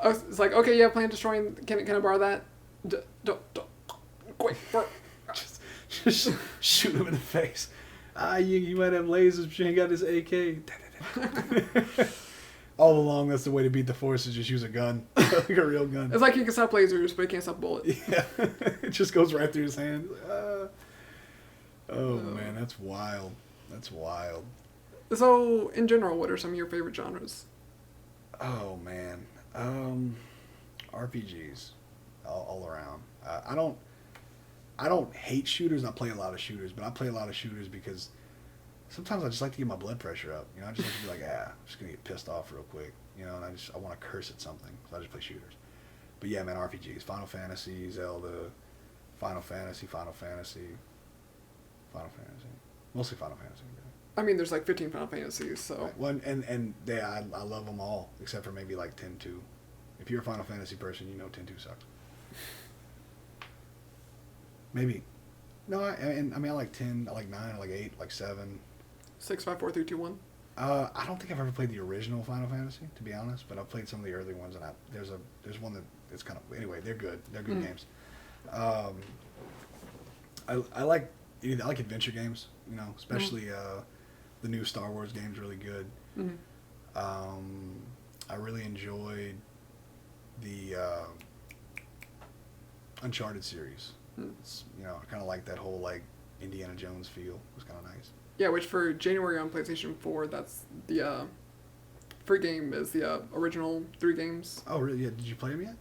A: It's like, okay, yeah, plan destroying. Can I borrow that? Don't. Quick, bro.
B: Just shoot him in the face. You might have lasers, but you ain't got this AK. All along, that's the way to beat the Force, is just use a gun. Like a real gun.
A: It's like he can stop lasers, but he can't stop bullets.
B: Yeah. It just goes right through his hand. Oh, man, that's wild. That's wild.
A: So, in general, what are some of your favorite genres?
B: Oh, man. RPGs. All around. I don't hate shooters. I play a lot of shooters, but I play a lot of shooters because sometimes I just like to get my blood pressure up. You know, I just like to be like, I'm just going to get pissed off real quick. You know, and I want to curse at something, so I just play shooters. But yeah, man, RPGs. Final Fantasy, Zelda, Final Fantasy. Mostly Final Fantasy.
A: I mean, there's like 15 Final Fantasies, so...
B: Right. Well, and yeah, I love them all, except for maybe like 10-2. If you're a Final Fantasy person, you know 10-2 sucks. Maybe. No, I like 10, I like 9, I like 8, I like 7.
A: 6, 5, 4, 3, 2, 1?
B: I don't think I've ever played the original Final Fantasy, to be honest, but I've played some of the early ones, and there's one that it's kind of... Anyway, they're good. They're good games. I like adventure games, you know, especially the new Star Wars game's really good. I really enjoyed the Uncharted series. It's, you know, I kind of like that whole like Indiana Jones feel. It was kind of nice.
A: Yeah, which for January on PlayStation 4, that's the free game is the original 3 games.
B: Oh, really? Yeah. Did you play them yet?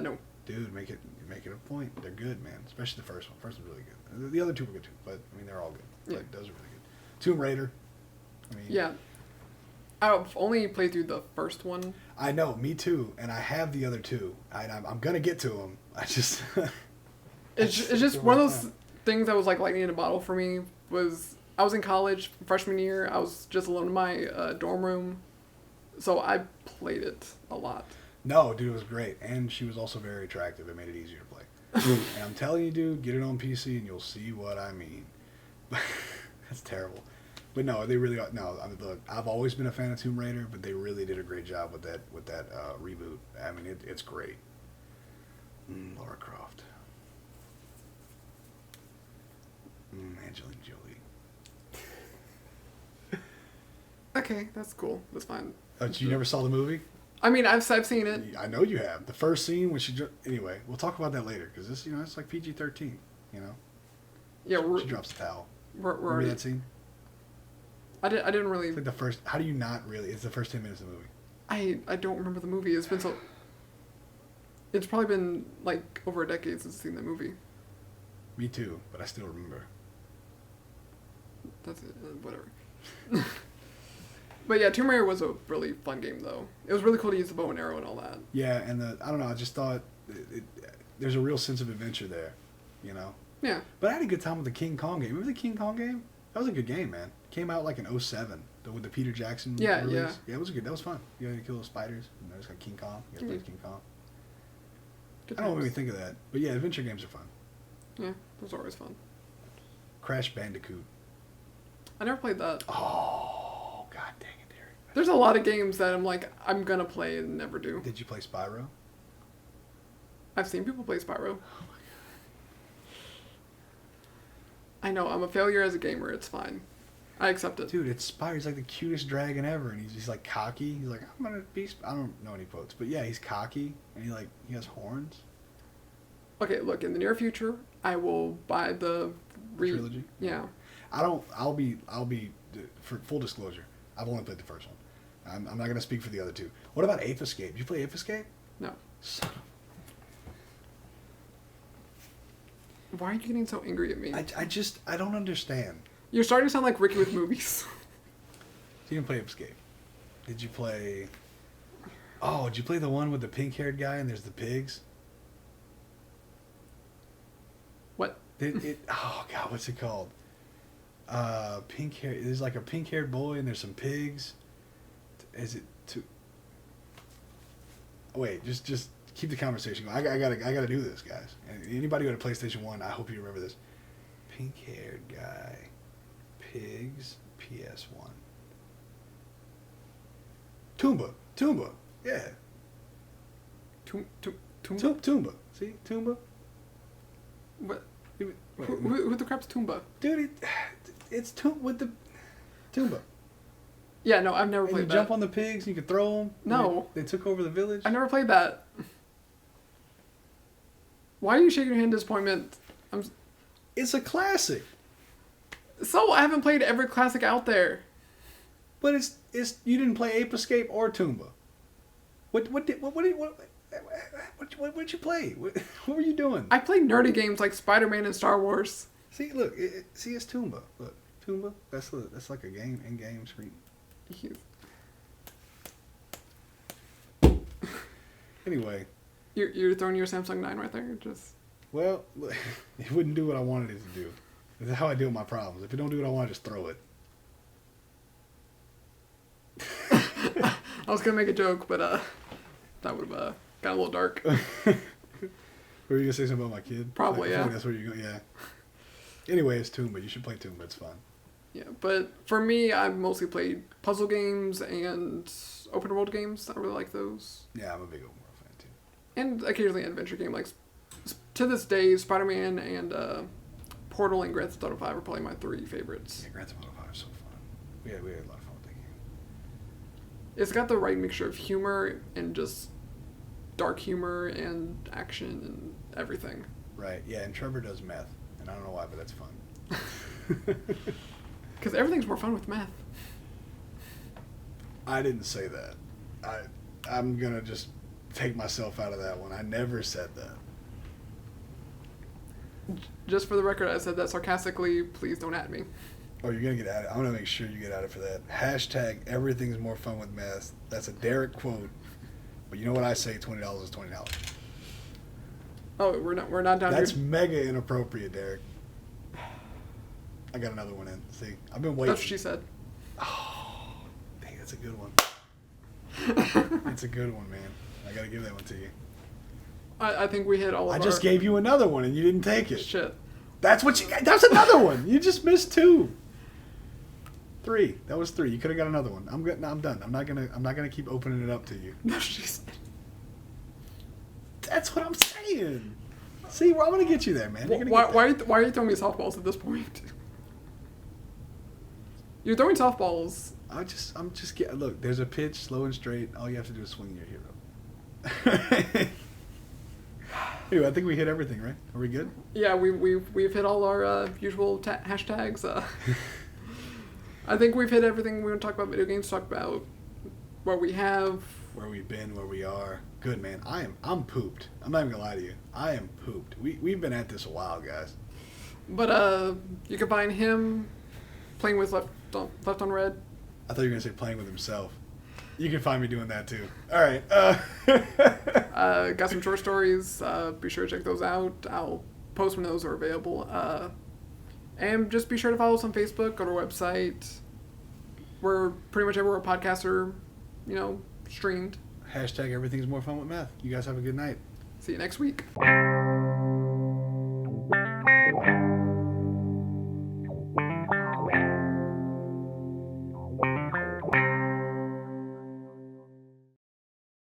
A: No.
B: Dude, make it a point. They're good, man. Especially the first one. First one's really good. The other two were good too, but I mean they're all good.
A: Yeah.
B: Like, those are really good. Tomb Raider. I mean,
A: yeah. I've only played through the first one.
B: I know, me too, and I have the other two. I'm gonna get to them. I just.
A: It's just one of those things that was like lightning in a bottle for me. I was in college freshman year. I was just alone in my dorm room, so I played it a lot.
B: No, dude, it was great, and she was also very attractive. It made it easier to play. And I'm telling you, dude, get it on PC and you'll see what I mean. That's terrible. But no, they really are. No, I mean, look, I've always been a fan of Tomb Raider, but they really did a great job with that reboot. I mean, it's great. Lara Croft. Angelina Jolie.
A: Okay, that's cool. That's fine.
B: Oh, you never saw the movie?
A: I mean, I've seen it.
B: I know you have. The first scene when anyway, we'll talk about that later because this, it's like PG-13.
A: Yeah,
B: she drops the towel.
A: We're
B: Remember
A: already,
B: that scene?
A: I didn't really.
B: It's like the first. How do you not really? It's the first 10 minutes of the movie.
A: I don't remember the movie. It's been so. It's probably been like over a decade since I've seen that movie.
B: Me too, but I still remember.
A: That's it. Whatever. But yeah, Tomb Raider was a really fun game though. It was really cool to use the bow and arrow and all that.
B: Yeah, and I don't know. I just thought there's a real sense of adventure there,
A: Yeah.
B: But I had a good time with the King Kong game. Remember the King Kong game? That was a good game, man. Came out like in 2007 with the Peter Jackson release. Yeah, it was good. That was fun. You had to kill those spiders. And there's like King Kong. You guys play King Kong.
A: Good
B: I don't know what
A: times.
B: made me think of that. But yeah, adventure games are fun.
A: Yeah, those are always fun.
B: Crash Bandicoot.
A: I never played that.
B: Oh, god dang it, Derek.
A: There's a lot of games that I'm like, I'm gonna play and never do.
B: Did you play Spyro?
A: I've seen people play Spyro.
B: Oh my
A: I know, I'm a failure as a gamer, it's fine. I accept it.
B: Dude, it's Spyro. He's like the cutest dragon ever, and he's like cocky. He's like, I'm gonna be. I don't know any quotes, but yeah, he's cocky, and he has horns.
A: Okay, look, in the near future, I will buy the
B: Trilogy.
A: Yeah.
B: I'll be for full disclosure. I've only played the first one. I'm not gonna speak for the other two. What about Ape Escape? Did you play Ape Escape?
A: No.
B: Son of
A: Why are you getting so angry at me?
B: I don't understand.
A: You're starting to sound like Ricky with movies.
B: You didn't play Ape Escape. Did you play? Oh, did you play the one with the pink-haired guy and there's the pigs?
A: What?
B: Oh god, what's it called? Pink hair. There's like a pink-haired boy and there's some pigs. Is it too? Wait, just keep the conversation going. I gotta do this, guys. And anybody with a PlayStation 1, I hope you remember this. Pink-haired guy, pigs, PS1. Toomba, yeah.
A: Toomba?
B: Toomba. See, Toomba.
A: What? Who the crap's Toomba?
B: Dude, it's with the Toomba.
A: Yeah, no, I've never
B: And
A: played
B: you
A: that.
B: jump on the pigs, and you can throw them.
A: No.
B: They took over the village.
A: I never played that. Why are you shaking your head in disappointment?
B: It's a classic.
A: So I haven't played every classic out there.
B: But it's you didn't play Ape Escape or Toomba. What did you play? What were you doing?
A: I played nerdy games like Spider-Man and Star Wars.
B: See, look, see, it's Toomba. Look, Toomba. That's like a game in-game screen. Anyway.
A: You're throwing your Samsung 9 right there? Just.
B: Well, it wouldn't do what I wanted it to do. That's how I deal with my problems. If it don't do what I want, I just throw it.
A: I was gonna make a joke, but that would have got a little dark.
B: Were you gonna say something about my kid?
A: Probably,
B: I feel
A: yeah.
B: like that's where you're going. Yeah. Anyway, it's Toomba. You should play Toomba. It's fun.
A: Yeah, but for me, I've mostly played puzzle games and open world games. I really like those.
B: Yeah, I'm a big open world fan too.
A: And occasionally an adventure game. Like, to this day, Spider-Man and Portal and Grand Theft Auto 5 are probably my 3 favorites.
B: Yeah, Grand Theft Auto 5 is so fun. We had a lot of fun with that game.
A: It's got the right mixture of humor and just dark humor and action and everything.
B: Right. Yeah, and Trevor does meth, and I don't know why, but that's fun.
A: Because everything's more fun with meth.
B: I didn't say that. I'm gonna just take myself out of that one. I never said that.
A: Just for the record, I said that sarcastically. Please don't at me.
B: Oh, you're gonna get at it. I'm gonna make sure you get at it for that. Hashtag everything's more fun with meth. That's a Derek quote. But you know what I say? $20 is $20.
A: Oh, we're not down
B: That's
A: here.
B: mega inappropriate, Derek. I got another one in. See, I've been waiting.
A: That's what she said.
B: Oh, dang, that's a good one. That's a good one, man. I gotta give that one to you.
A: I think we hit all of
B: I just gave you another one and you didn't take it.
A: Shit.
B: That's what you. That's another one. You just missed 2. 3. That was 3. You could have got another one. I'm good. No, I'm done. I'm not gonna keep opening it up to you.
A: No, she said.
B: That's what I'm saying. See, well, I'm gonna get you there, man. You're gonna
A: Why,
B: get there.
A: why are you throwing me softballs at this point? You're throwing softballs.
B: I'm just getting. Look, there's a pitch, slow and straight. All you have to do is swing your hero. Anyway, I think we hit everything, right? Are we good?
A: Yeah, we've hit all our usual hashtags. I think we've hit everything we want to talk about video games. Talk about what we have,
B: Where we've been, where we are. Good, man. I'm pooped. I'm not even gonna lie to you. I am pooped. We've been at this a while, guys.
A: but you can find him playing with Left on Red.
B: I thought you were gonna say playing with himself. You can find me doing that too. All right.
A: Got some short stories. Be sure to check those out. I'll post when those are available. And just be sure to follow us on Facebook. Go to our website. We're pretty much everywhere podcasts are, streamed.
B: Hashtag everything's more fun with math. You guys have a good night.
A: See you next week.